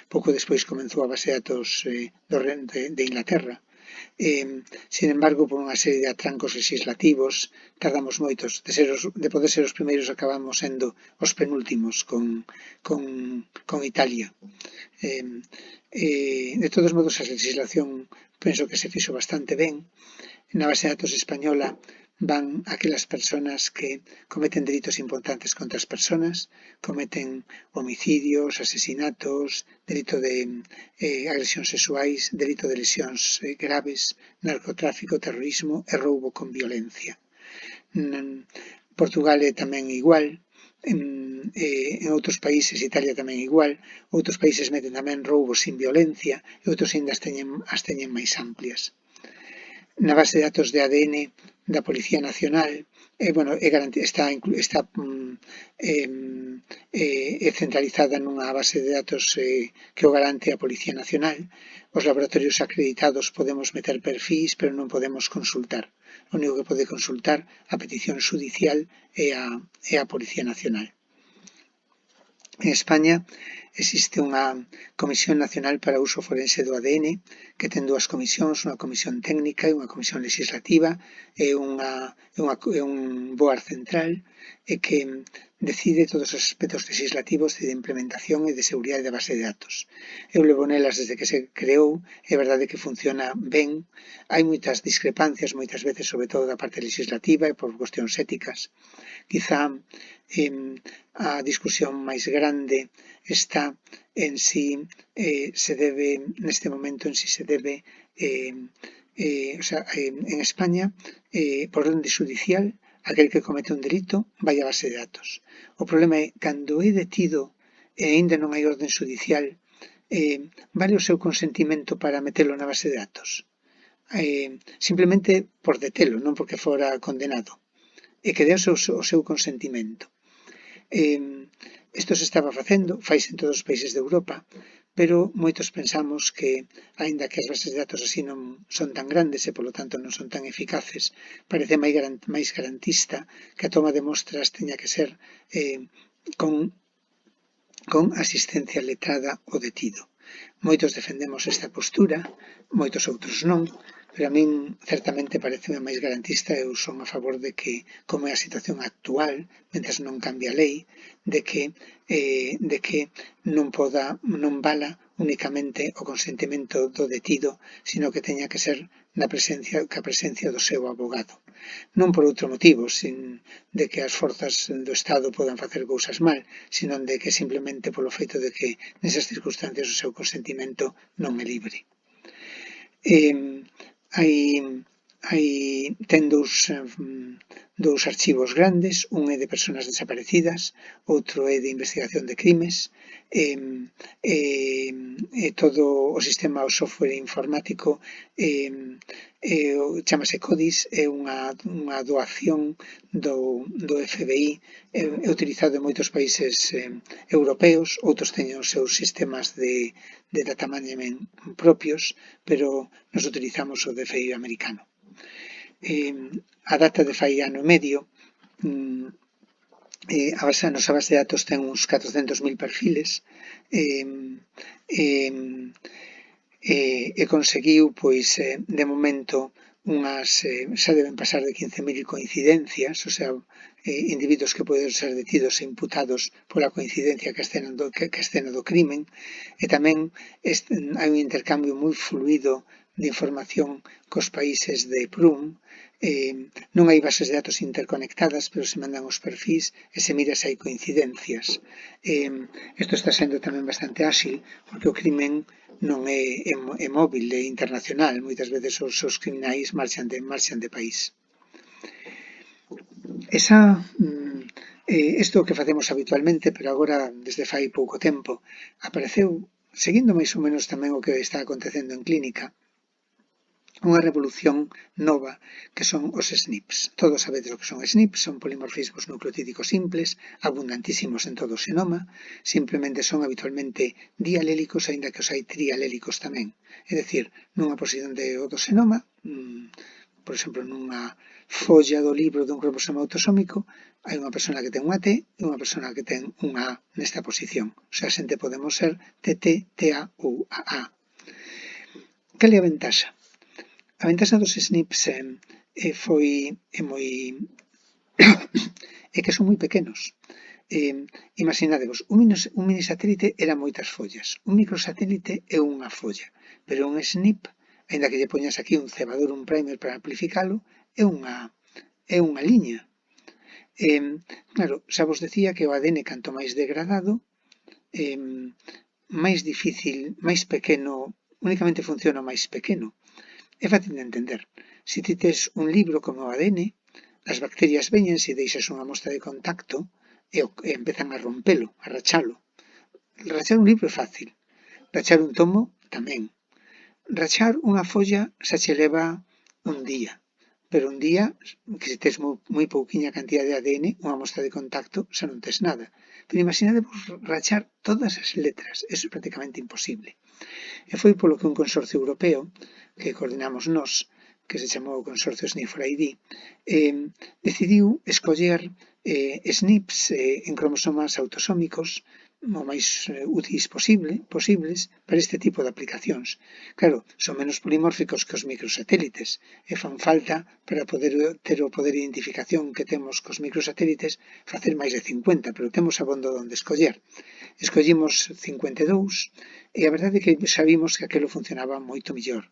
pouco despois comenzou a base de datos de Inglaterra. Sin embargo, por unha serie de atrancos legislativos, tardamos moitos. De poder ser os primeiros, acabamos sendo os penúltimos con Italia. De todos modos, a legislación penso que se fixo bastante ben. Na base de datos española van aquelas persoas que cometen delitos importantes contra as persoas, cometen homicidios, asesinatos, delito de agresións sexuais, delito de lesións graves, narcotráfico, terrorismo e roubo con violencia. Portugal é tamén igual, en outros países, Italia tamén igual, outros países meten tamén roubos sin violencia e outros ainda as teñen máis amplias. Na base de datos de ADN da Policía Nacional está centralizada nunha base de datos que o garante a Policía Nacional. Os laboratorios acreditados podemos meter perfís, pero non podemos consultar. O único que pode consultar a petición xudicial é a Policía Nacional. En España existe unha Comisión Nacional para o Uso Forense do ADN que ten dúas comisións, unha comisión técnica e unha comisión legislativa e un board central e que decide todos os aspectos legislativos de implementación e de seguridade da base de datos. Eu levo nelas desde que se creou, é verdade que funciona ben, hai moitas discrepancias moitas veces, sobre todo da parte legislativa e por cuestións éticas. Quizá a discusión máis grande está en si se debe, neste momento, en si se debe, en España, por orde judicial, aquel que comete un delito vai á base de datos. O problema é, cando é detido e aínda non hai orden judicial, vale o seu consentimento para metelo na base de datos? Simplemente por detelo, non porque fora condenado, e que dé o seu consentimento. Isto se estaba facendo, faise en todos os países de Europa, pero moitos pensamos que, aínda que as bases de datos así non son tan grandes e, polo tanto, non son tan eficaces, parece máis garantista que a toma de mostras teña que ser con asistencia letrada ao detido. Moitos defendemos esta postura, moitos outros non, pero a min certamente pareceme máis garantista. Eu son a favor de que, como é a situación actual, mentres non cambie a lei, de que non vala únicamente o consentimento do detido, sino que teña que ser a presencia do seu abogado. Non por outro motivo, sin de que as forzas do Estado podan facer cousas mal, sino de que simplemente polo feito de que nesas circunstancias o seu consentimento non é libre. Ten dous archivos grandes, un é de persoas desaparecidas, outro é de investigación de crimes, todo o sistema, o software informático chamase CODIS, é unha doación do FBI, é utilizado en moitos países europeos, outros teñen os seus sistemas de data management propios, pero nos utilizamos o de FBI americano. A data de fai ano e medio, a nosa base de datos ten uns 400.000 perfiles e conseguiu, pois, de momento, xa deben pasar de 15.000 coincidencias, o sea, individuos que poden ser detidos e imputados pola coincidencia que escena do crimen, e tamén hai un intercambio moi fluido de información cos países de PRUM. Non hai bases de datos interconectadas, pero se mandan os perfis e se mira se hai coincidencias. Isto está sendo tamén bastante áxil, porque o crimen non é móvil, é internacional. Moitas veces os criminais marchan de país. Isto que facemos habitualmente, pero agora desde fai pouco tempo, apareceu, seguindo máis ou menos tamén o que está acontecendo en clínica, unha revolución nova que son os SNPs. Todos sabedes o que son SNPs, son polimorfismos nucleotídicos simples, abundantísimos en todo o xenoma, simplemente son habitualmente dialélicos, aínda que os hai trialélicos tamén. É dicir, nunha posición do xenoma, por exemplo, nunha folla do libro dun cromosoma autosómico, hai unha persona que ten unha T e unha persona que ten unha A nesta posición. O sea, xente podemos ser TT, TA ou AA. Cal é a ventaxa? A ventaxa dos SNPs é que son moi pequenos. Imaginadevos, un minisatélite era moitas follas, un microsatélite é unha folla, pero un SNP, ainda que lle poñas aquí un cebador, un primer para amplificalo, é unha liña. Claro, xa vos decía que o ADN canto máis degradado, máis difícil, máis pequeno, únicamente funciona máis pequeno. É fácil de entender. Se ti tes un libro como o ADN, as bacterias veñen se deixas unha mostra de contacto e empezan a rompelo, a rachalo. Rachar un libro é fácil, rachar un tomo tamén. Rachar unha folla xa che leva un día, pero un día, que se tes moi pouquiña cantidad de ADN, unha mostra de contacto, xa non tes nada. Pero imaginadevos rachar todas as letras, eso é prácticamente imposible. E foi polo que un consorcio europeo, que coordinamos nós, que se chamou o Consorcio SNP4ID, decidiu escoller SNPs en cromosomas autosómicos o máis úteis posibles para este tipo de aplicacións. Claro, son menos polimórficos que os microsatélites e fan falta para poder ter o poder de identificación que temos cos microsatélites, facer máis de 50, pero temos abondo onde escoller. Escollimos 52 e a verdade é que sabimos que aquilo funcionaba moito mellor.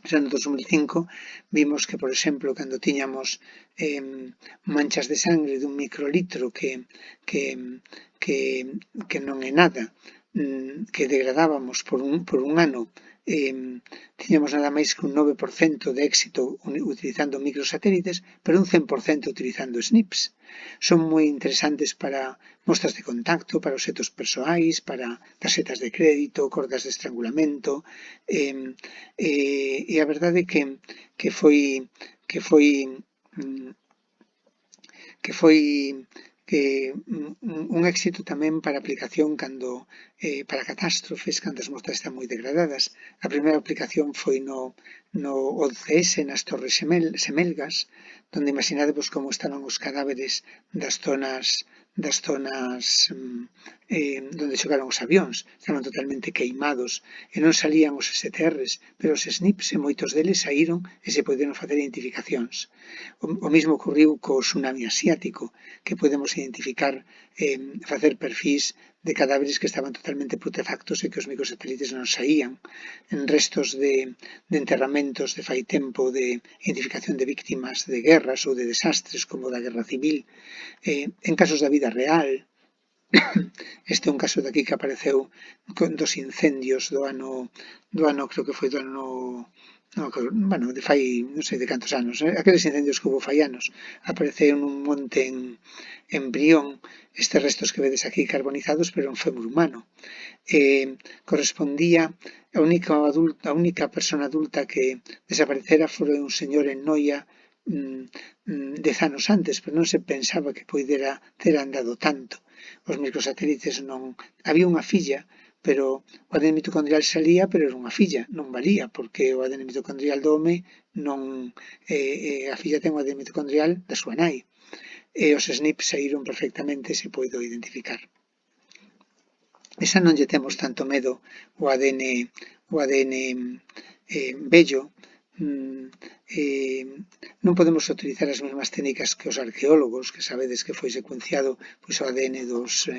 Xa no 2005 vimos que, por exemplo, cando tiñamos manchas de sangre dun microlitro que, que, que non é nada, que degradábamos por un ano, tiñamos nada máis que un 9% de éxito utilizando microsatélites, pero un 100% utilizando SNPs. Son moi interesantes para mostras de contacto, para obxetos persoais, para tarxetas de crédito, cordas de estrangulamento, e a verdade que foi que foi mm, que foi un éxito tamén para aplicación para catástrofes, cando as mostras están moi degradadas. A primeira aplicación foi no OCS, nas Torres Semelgas, donde imaginadevos como estaban os cadáveres das zonas donde chocaron os avións, estaban totalmente queimados e non salían os STRs, pero os SNPs e moitos deles saíron e se poderon facer identificacións. O mesmo ocurriu co tsunami asiático, que podemos identificar, facer perfís de cadáveres que estaban totalmente putrefactos e que os microsatélites non saían, en restos de enterramentos de fai tempo de identificación de víctimas de guerras ou de desastres como da guerra civil, en casos da vida real. Este é un caso de aquí que apareceu dos incendios do ano creo que foi do ano bueno, de fai non sei de cantos anos, aqueles incendios que hubo fai anos, apareceu nun monte en Brión estes restos que vedes aquí carbonizados, pero un fémur humano. Correspondía a única persona adulta que desaparecera foi un señor en Noia 10 anos antes, pero non se pensaba que poidera ter andado tanto. Os microsatélites non... Había unha filla, pero o ADN mitocondrial salía, pero era unha filla, non valía, porque o ADN mitocondrial do home non... a filla ten o ADN mitocondrial da súa nai. E os SNPs saíron perfectamente e se poido identificar. Esa non lle temos tanto medo o ADN vello, non podemos utilizar as mesmas técnicas que os arqueólogos, que sabedes que foi secuenciado pois, o ADN dos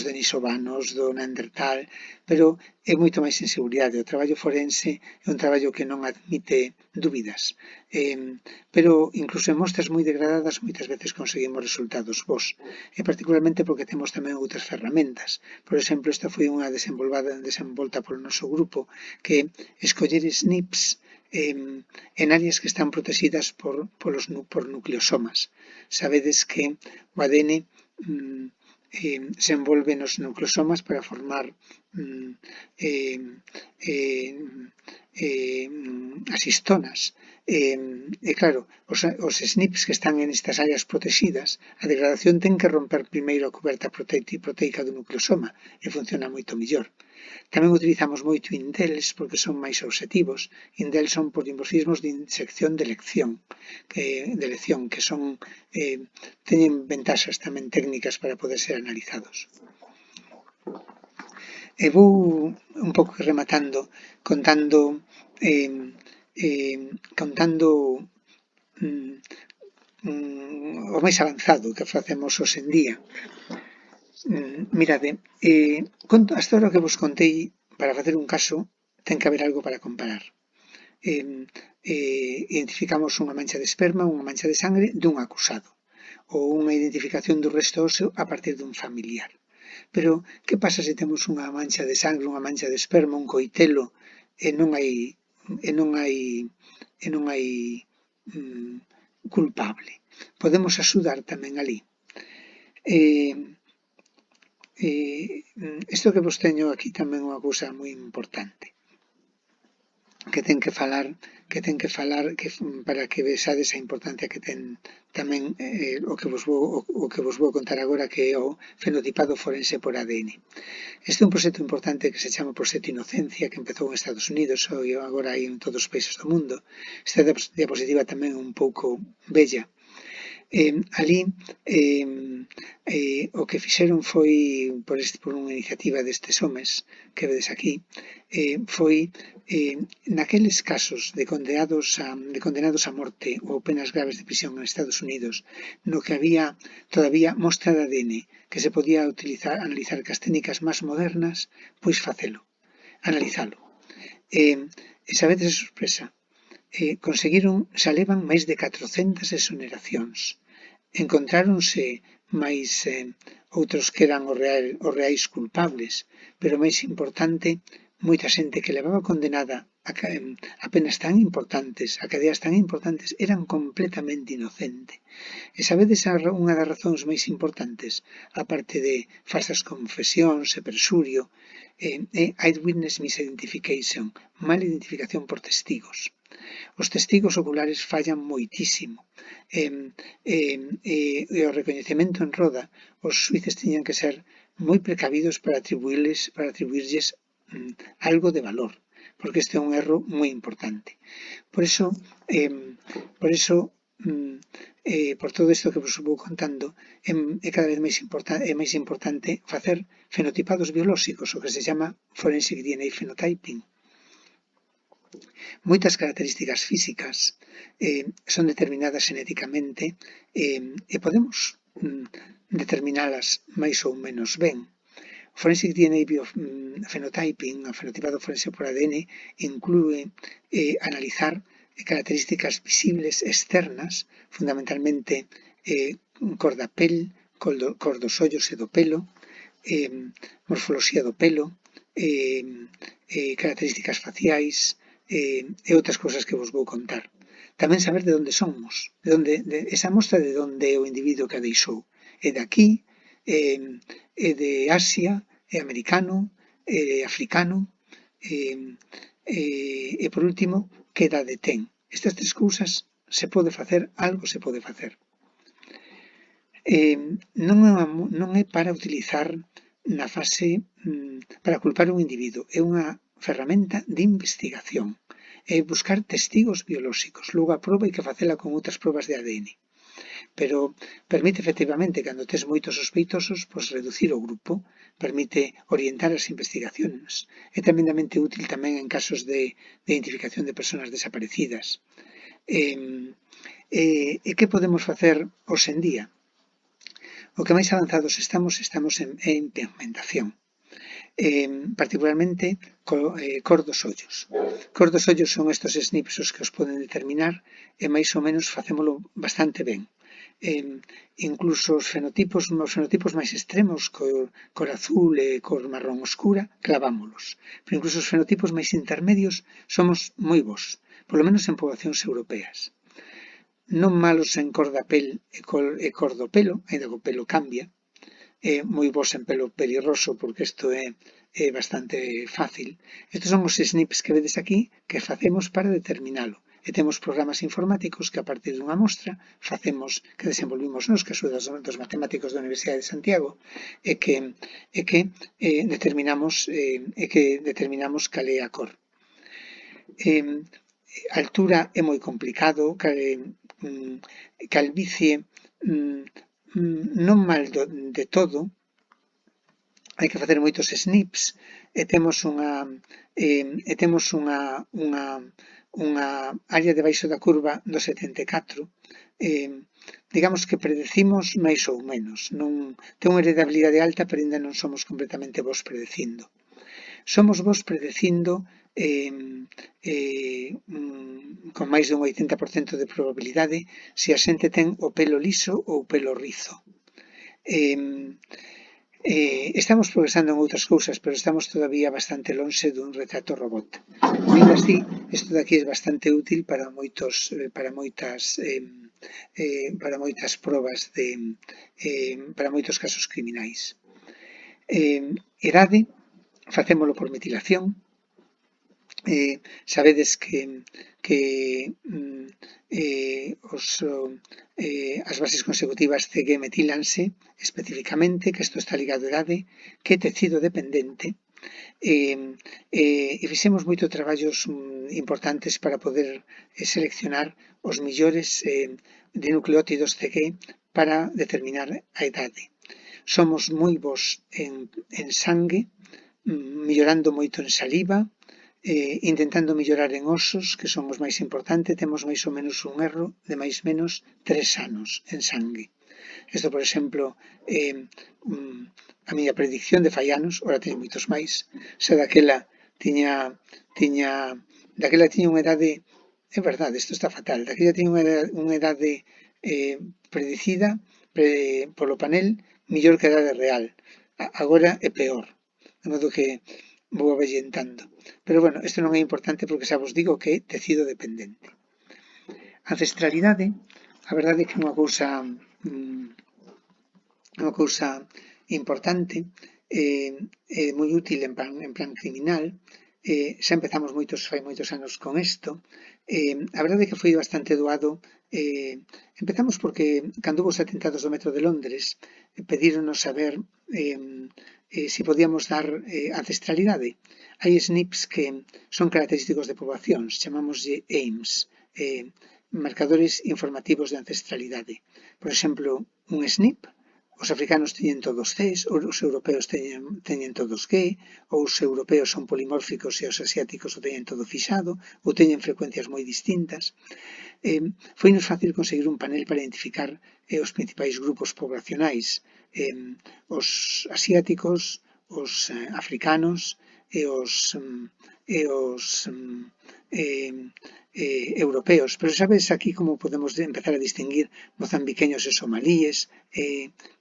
denisovanos, do Neandertal, pero é moito máis en seguridade. O traballo forense é un traballo que non admite dúbidas, pero incluso en mostras moi degradadas moitas veces conseguimos resultados bons, e particularmente porque temos tamén outras ferramentas. Por exemplo, esta foi unha desenvolta polo noso grupo, que escoller SNPs en áreas que están protegidas por nucleosomas. Sabedes que o ADN se envolve nos nucleosomas para formar as histonas. E claro, os SNPs que están en estas áreas protegidas, a degradación ten que romper primeiro a coberta proteica do nucleosoma e funciona moito mellor. Tamén utilizamos moito indels porque son máis obxectivos. Indels son polimorfismos de sección de elección, que son teñen ventaxas tamén técnicas para poder ser analizados. E vou un pouco rematando, contando o máis avanzado que facemos hoxe en día. Mirade, hasta ahora que vos contei, para facer un caso, ten que haber algo para comparar. Identificamos unha mancha de esperma, unha mancha de sangre dun acusado, ou unha identificación do resto óseo a partir dun familiar. Pero, que pasa se temos unha mancha de sangre, unha mancha de esperma, un coitelo, e non hai culpable? Podemos axudar tamén ali. Isto que vos teño aquí tamén é unha cousa moi importante que ten que falar para que vexades a importancia que ten tamén o que vos vou contar agora, que é o fenotipado forense por ADN. Este é un proxecto importante que se chama Proxecto Inocencia, que empezou en Estados Unidos e agora hai en todos os países do mundo. Esta diapositiva tamén é un pouco bella. Ali o que fixeron foi, por unha iniciativa destes homes que vedes aquí, foi naqueles casos de condenados a morte ou penas graves de prisión en Estados Unidos, no que había todavía mostra de ADN que se podía analizar cas técnicas máis modernas, pois facelo, analizalo. E sabedes a sorpresa, xa levan máis de 400 exoneracións. Encontráronse máis outros que eran os reais culpables, pero máis importante, moita xente que levaba condenada a penas tan importantes, a cadeas tan importantes, eran completamente inocente. E sabedes unha das razóns máis importantes, aparte de falsas confesións e persurio, é eyewitness misidentification, mala identificación por testigos. Os testigos oculares fallan moitísimo. E o recoñecemento en roda, os xuíces tiñan que ser moi precavidos para atribuirlles algo de valor, porque este é un erro moi importante. Por todo isto que vos vou contando, é cada vez máis importante facer fenotipados biolóxicos, o que se chama forensic DNA phenotyping. Moitas características físicas son determinadas xenéticamente e podemos determinalas máis ou menos ben. O Forensic DNA Phenotyping, o fenotipado forense por ADN, inclúe analizar características visibles externas, fundamentalmente cor da pel, cor dos ollos e do pelo, morfoloxía do pelo, características faciais, e outras cousas que vos vou contar. Tamén saber de onde somos, esa mostra de onde é o individuo que a deixou. É de aquí, é de Asia, é americano, é africano, e por último, que idade ten. Estas tres cousas se pode facer, algo se pode facer. Non é para utilizar na fase para culpar un individuo, é unha ferramenta de investigación, é buscar testigos biolóxicos, logo a proba hai que facela con outras probas de ADN, pero permite efectivamente, cando tes moitos sospeitosos, pois reducir o grupo, permite orientar as investigacións, é tremendamente útil tamén en casos de identificación de persoas desaparecidas. E que podemos facer hoxe en día? O que máis avanzados estamos en pigmentación. Particularmente cor dos ollos. Cor dos ollos son estes SNPs os que os poden determinar e máis ou menos facémolo bastante ben. Incluso os fenotipos máis extremos, cor azul e cor marrón oscura, clavámolos. Pero incluso os fenotipos máis intermedios somos moi bons, polo menos en poboacións europeas. Non malos en cor da pel e cor do pelo, ainda que o pelo cambia, moi bons en pelo pelirroso, porque isto é bastante fácil. Estes son os SNPs que vedes aquí, que facemos para determinalo. E temos programas informáticos que a partir dunha mostra que desenvolvimos nos, que axuda dos matemáticos da Universidade de Santiago, e que determinamos cal é a cor. A altura é moi complicado, calvicie non mal de todo, hai que facer moitos SNPs e temos unha área debaixo da curva do 74, digamos que predecimos máis ou menos, non ten unha heredabilidade alta, pero ainda non somos completamente bons predecindo. Somos bons predecindo con máis dun 80% de probabilidade se a xente ten o pelo liso ou o pelo rizo. Estamos progresando en outras cousas, pero estamos todavía bastante lonxe dun retrato robot. Ainda así, isto de aquí é bastante útil para moitas probas para moitos casos criminais. Idade, facémolo por metilación. Sabedes que as bases consecutivas CG metílanse especificamente, que isto está ligado á idade, que é tecido dependente, e fixemos moitos traballos importantes para poder seleccionar os millores de nucleótidos CG para determinar a idade. Somos moi bons en sangue, mellorando moito en saliva, intentando mellorar en osos, que son os máis importantes, temos máis ou menos un erro de máis ou menos 3 anos en sangue. Isto, por exemplo, a miña predicción de fai anos, ora teño moitos máis, se daquela daquela tiña unha idade, é verdade, isto está fatal, daquela tiña unha idade predicida polo panel millor que a idade real. Agora é peor, de modo que vou avellentando. Pero bueno, isto non é importante porque xa vos digo que é tecido dependente. A ancestralidade, a verdade é que é unha cousa importante, é moi útil en plan criminal. Xa empezamos fai moitos anos con isto. A verdade é que foi bastante doado. Empezamos porque cando houve os atentados do metro de Londres pedíronos saber se podíamos dar ancestralidade. Hai SNPs que son característicos de poboacións, chamámoslle AIMS, marcadores informativos de ancestralidade. Por exemplo, un SNP, os africanos teñen todos Cs, os europeos teñen todos G, ou os europeos son polimórficos e os asiáticos o teñen todo fixado, ou teñen frecuencias moi distintas. Foi nos fácil conseguir un panel para identificar os principais grupos poblacionais, os asiáticos, os africanos e os europeos. Pero sabes aquí como podemos empezar a distinguir mozambiqueños e somalíes,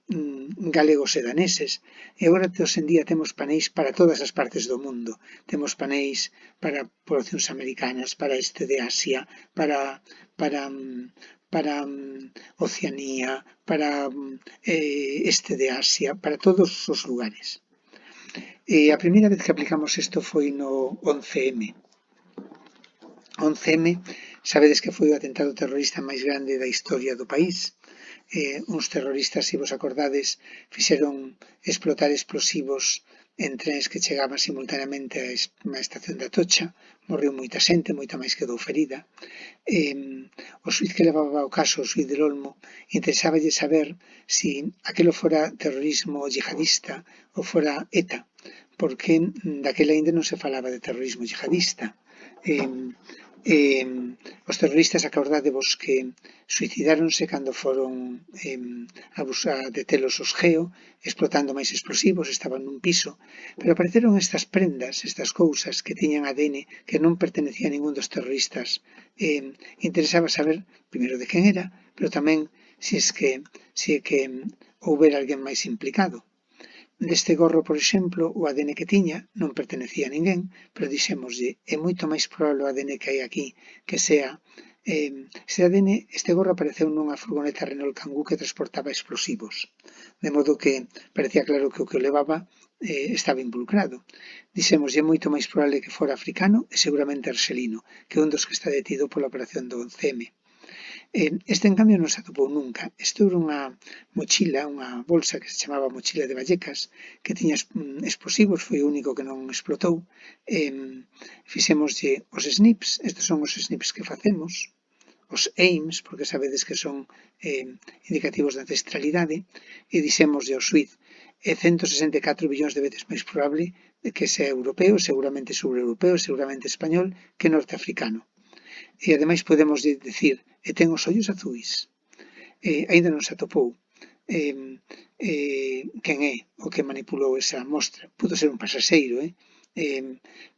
galegos e daneses. E agora, hoxe en día, temos paneis para todas as partes do mundo. Temos paneis para poblacións americanas, para este de Asia, para Oceanía, para este de Asia, para todos os lugares. A primeira vez que aplicamos isto foi no 11M. 11M, sabedes que foi o atentado terrorista máis grande da historia do país. Uns terroristas, se vos acordades, fixeron explotar explosivos en trens que chegaban simultaneamente á estación de Atocha. Morreu moita xente, moita máis quedou ferida. O xuiz que levaba o caso, o xuiz del Olmo, interesáballe saber se aquilo fora terrorismo yihadista ou fora ETA, porque daquela ainda non se falaba de terrorismo yihadista. Os terroristas, acordádevos que suicidáronse cando foron a detelos os GEO, explotando máis explosivos, estaban nun piso, pero apareceron estas prendas, estas cousas que tiñan ADN que non pertenecía a ningún dos terroristas. Interesaba saber, primeiro, de quen era, pero tamén se é que houbera alguén máis implicado. Deste gorro, por exemplo, o ADN que tiña non pertenecía a ninguén, pero dixémoslle, é moito máis probable o ADN que hai aquí que sea este gorro apareceu nunha furgoneta Renault Kangoo que transportaba explosivos, de modo que parecía claro que o que o levaba estaba involucrado. Dixémoslle, é moito máis probable que fora africano e seguramente arxelino, que é un dos que está detido pola operación do 11M. Este, en cambio, non se atopou nunca. Isto era unha mochila, unha bolsa que se chamaba mochila de Vallecas, que tiña explosivos, foi o único que non explotou. Fixémoslle os SNPs, estes son os SNPs que facemos, os AIMS, porque sabedes que son indicativos de ancestralidade, e dixémoslle ao xuiz, é 164 billóns de veces máis probable que sea europeo, seguramente sobre-europeo, seguramente español, que norteafricano. E ademais podemos dicir, ten os ollos azuis. Ainda non se atopou quen é o que manipulou esa mostra. Pudo ser un pasaxeiro,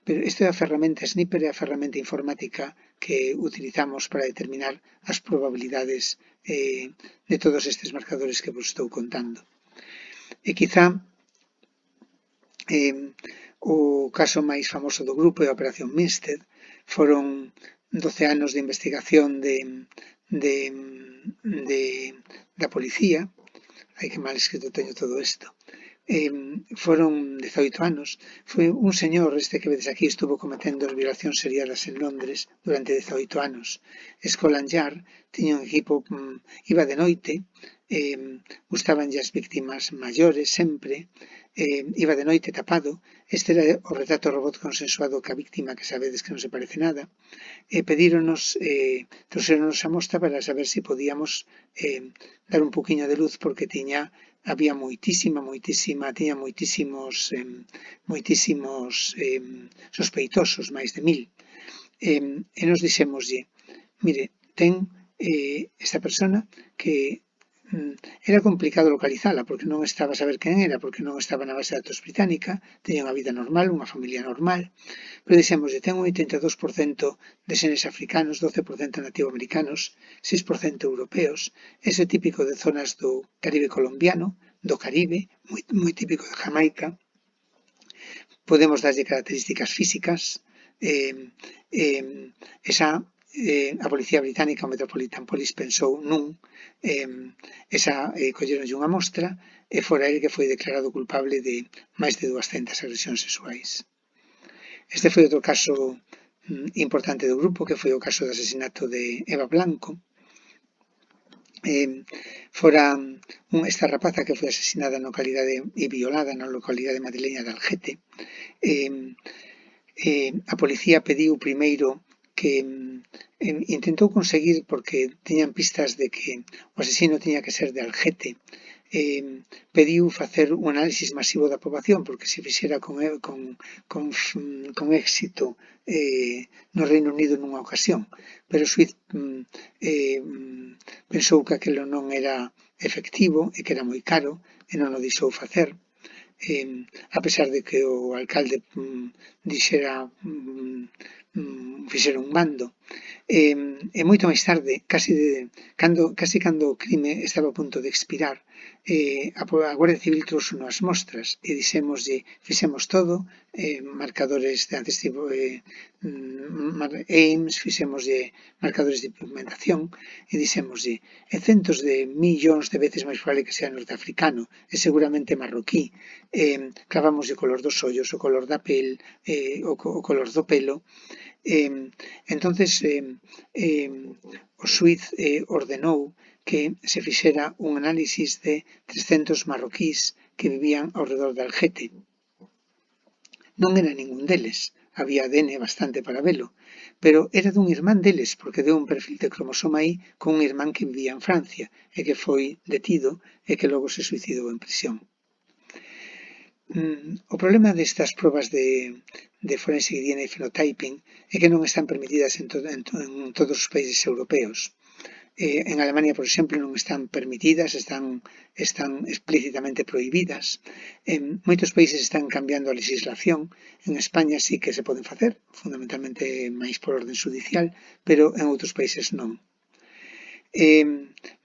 pero isto é a ferramenta Sniper, é a ferramenta informática que utilizamos para determinar as probabilidades de todos estes marcadores que vos estou contando. E quizá o caso máis famoso do grupo é a Operación Minstead. Foron 12 anos de investigación da policía. Ai, que mal escrito teño todo isto. Foron 18 anos. Foi un señor, este que vedes aquí, estuvo cometendo as violacións seriadas en Londres durante 18 anos. Scotland Yard tiña un equipo, iba de noite, gustaban as víctimas maiores sempre, iba de noite tapado. Este era o retrato robot consensuado ca víctima, que sabedes que non se parece nada. Trouxeronos a mostra para saber se podíamos dar un poquinho de luz, porque había tiña moitísimos sospeitosos, máis de 1000. E nos dixémoslle, mire, ten esta persona que era complicado localizala porque non estaba a saber quen era, porque non estaba na base de datos británica, teña unha vida normal, unha familia normal, pero dixemos, ten un 82% de xenes africanos, 12% nativoamericanos, 6% europeos, ese típico de zonas do Caribe colombiano, do Caribe, moi típico de Jamaica. Podemos darlle características físicas, a Policía Británica, o Metropolitan Police, pensou colleronlle unha mostra e fora ele que foi declarado culpable de máis de 200 agresións sexuais. Este foi outro caso importante do grupo, que foi o caso do asesinato de Eva Blanco. Fora esta rapaza que foi asesinada na localidade e violada na localidade madrileña de Algete. A policía pediu primeiro que intentou conseguir, porque tiñan pistas de que o asesino tiña que ser de Algete, pediu facer un análisis masivo da poboación, porque se fixera con éxito no Reino Unido nunha ocasión, pero o xuíz pensou que aquilo non era efectivo e que era moi caro e non o deixou facer, a pesar de que o alcalde fixera un bando. E moito máis tarde, casi cando o crime estaba a punto de expirar, a Guardia Civil trouxe unhas mostras e fixemos todo, marcadores de AIMS, fixemoslle marcadores de pigmentación e dixémoslle, é centos de millóns de veces máis probable que sea norteafricano e seguramente marroquí. Clavamoslle o color dos ollos, o color da pel, o color do pelo. Entonces o xuíz ordenou que se fixera un análisis de 300 marroquís que vivían ao redor de Algete. Non era ningún deles, había ADN bastante para velo, pero era dun irmán deles, porque deu un perfil de cromosoma aí con un irmán que vivía en Francia e que foi detido e que logo se suicidou en prisión. O problema destas probas de forensic DNA phenotyping é que non están permitidas en todos os países europeos. En Alemania, por exemplo, non están permitidas, están explícitamente prohibidas. En moitos países están cambiando a legislación. En España sí que se poden facer, fundamentalmente máis por orden judicial, pero en outros países non.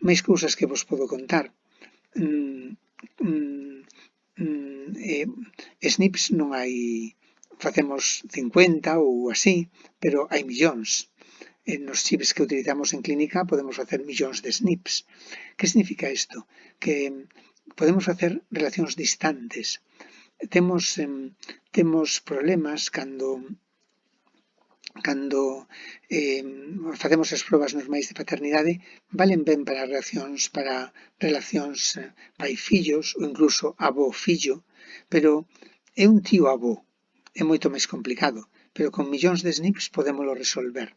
Máis cousas que vos podo contar. SNPs non hai, facemos 50 ou así, pero hai millóns. Nos chips que utilizamos en clínica podemos facer millóns de SNPs. Que significa isto? Que podemos facer relacións distantes. Temos problemas cando facemos as probas normais de paternidade, valen ben para relacións pai-fillos ou incluso avó-fillo, pero é un tío-avó, é moito máis complicado, pero con millóns de SNPs podémolo resolver.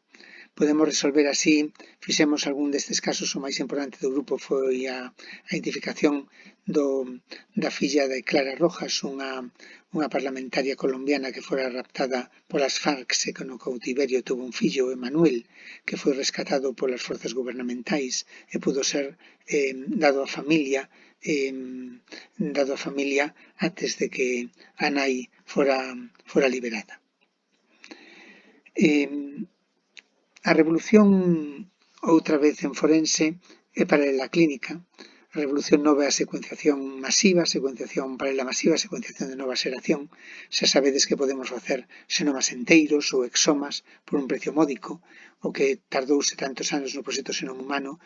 Podemos resolver así, fixemos algún destes casos, o máis importante do grupo foi a identificación da filla de Clara Rojas, unha parlamentaria colombiana que fora raptada polas FARC e que no cautiverio tuvo un fillo, Emanuel, que foi rescatado polas forzas gubernamentais e pudo ser dado á familia antes de que a nai fora liberada. A revolución, outra vez en forense, é paralela clínica. A revolución nova é a secuenciación masiva, secuenciación paralela masiva, secuenciación de nova xeración. Xa sabedes que podemos facer xenomas enteiros ou exomas por un precio módico, o que tardouse tantos anos no proxecto xenoma humano,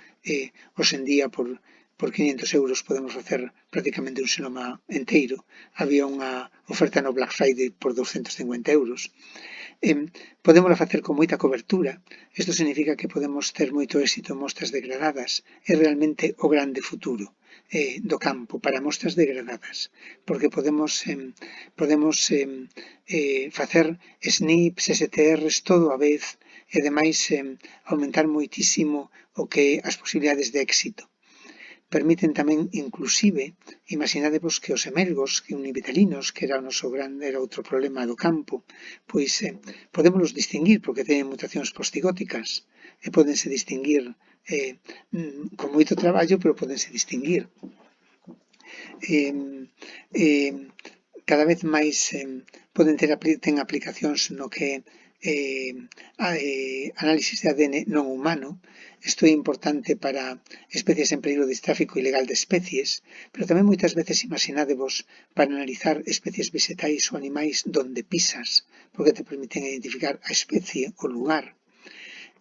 hoxe en día por 500 euros podemos facer prácticamente un xenoma enteiro. Había unha oferta no Black Friday por 250 euros. Podémosla facer con moita cobertura. Isto significa que podemos ter moito éxito en mostras degradadas. É realmente o grande futuro do campo para mostras degradadas, porque podemos facer SNPs, STRs todo a vez e ademais aumentar moitísimo o que as posibilidades de éxito. Permiten tamén, inclusive, imaginadevos que os emergos, que univitelinos, que era outro problema do campo, pois podémoslos distinguir porque teñen mutacións postigóticas e pódense distinguir con moito traballo, pero podense distinguir. Cada vez máis ten aplicacións no que análisis de ADN non humano. Isto é importante para especies en peligro de tráfico ilegal de especies, pero tamén moitas veces imaginádevos para analizar especies vegetais ou animais donde pisas, porque te permiten identificar a especie, o lugar.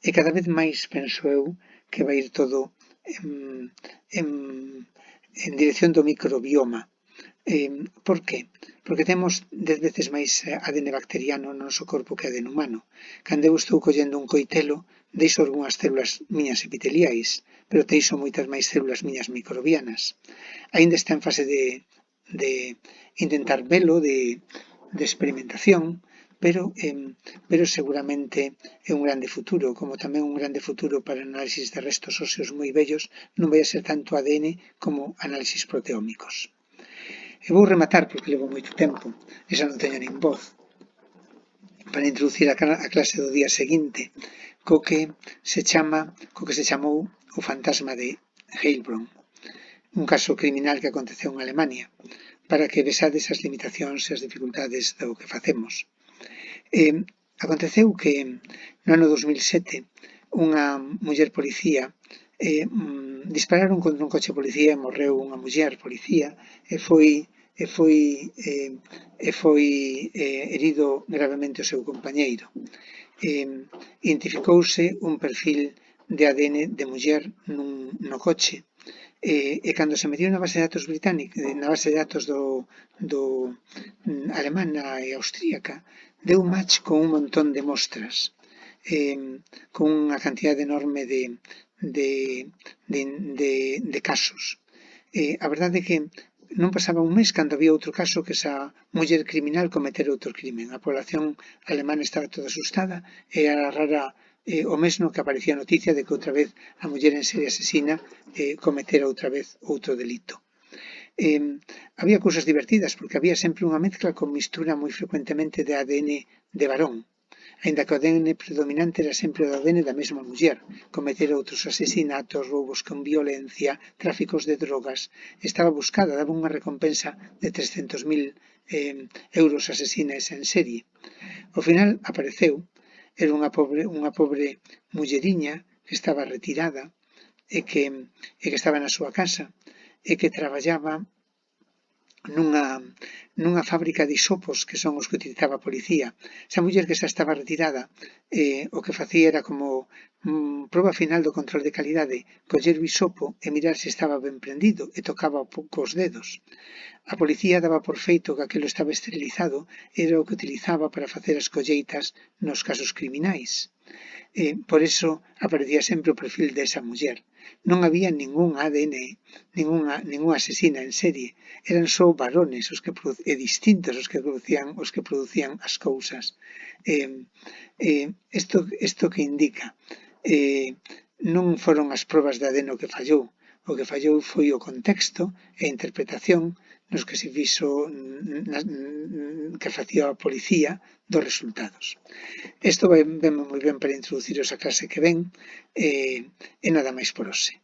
E cada vez máis penso eu que vai ir todo en dirección do microbioma. Por que? Porque temos 10 veces máis ADN bacteriano no noso corpo que ADN humano. Cando eu estou collendo un coitelo, deixo algunhas células miñas epiteliais, pero deixo moitas máis células miñas microbianas. Ainda está en fase de intentar velo, de experimentación, pero seguramente é un grande futuro, como tamén un grande futuro para análisis de restos óseos moi vellos, non vai a ser tanto ADN como análisis proteómicos. E vou rematar, porque levo moito tempo, e xa non teño nin voz, para introducir a clase do día seguinte, co que se chamou o fantasma de Heilbronn, un caso criminal que aconteceu en Alemania, para que vexades as limitacións e as dificultades do que facemos. Aconteceu que no ano 2007 unha muller policía dispararon contra un coche policía e morreu unha muller policía e foi herido gravemente o seu compañeiro. Identificouse un perfil de ADN de muller no coche e cando se mediu na base de datos británica, na base de datos do alemana e austríaca, deu match con un montón de mostras, con unha cantidade enorme de casos. A verdade é que non pasaba un mes cando había outro caso que esa muller criminal cometera outro crimen. A población alemana estaba toda asustada e era rara o mesmo que aparecía a noticia de que outra vez a muller en serie asesina cometera outra vez outro delito. Había cousas divertidas porque había sempre unha mezcla con mistura moi frecuentemente de ADN de varón, aínda que o ADN predominante era sempre o ADN da mesma muller. Cometer outros asesinatos, roubos con violencia, tráficos de drogas. Estaba buscada, daba unha recompensa de 300.000 euros asesinas en serie. Ao final apareceu, era unha pobre mulleriña que estaba retirada e que estaba na súa casa e que traballaba nunha fábrica de hisopos que son os que utilizaba a policía. Esa muller que xa estaba retirada o que facía era como proba final do control de calidade, coller o hisopo e mirar se estaba ben prendido e tocaba cos dedos. A policía daba por feito que aquilo estaba esterilizado e era o que utilizaba para facer as colleitas nos casos criminais. Por iso aparecía sempre o perfil desa muller. Non había ningún ADN, ningunha asesina en serie, eran só varones distintos os que producían as cousas. Isto que indica, non foron as probas de ADN o que fallou foi o contexto e a interpretación nos que se fixo que facía a policía dos resultados. Isto veme moi ben para introduciros a clase que ven e nada máis por hoxe.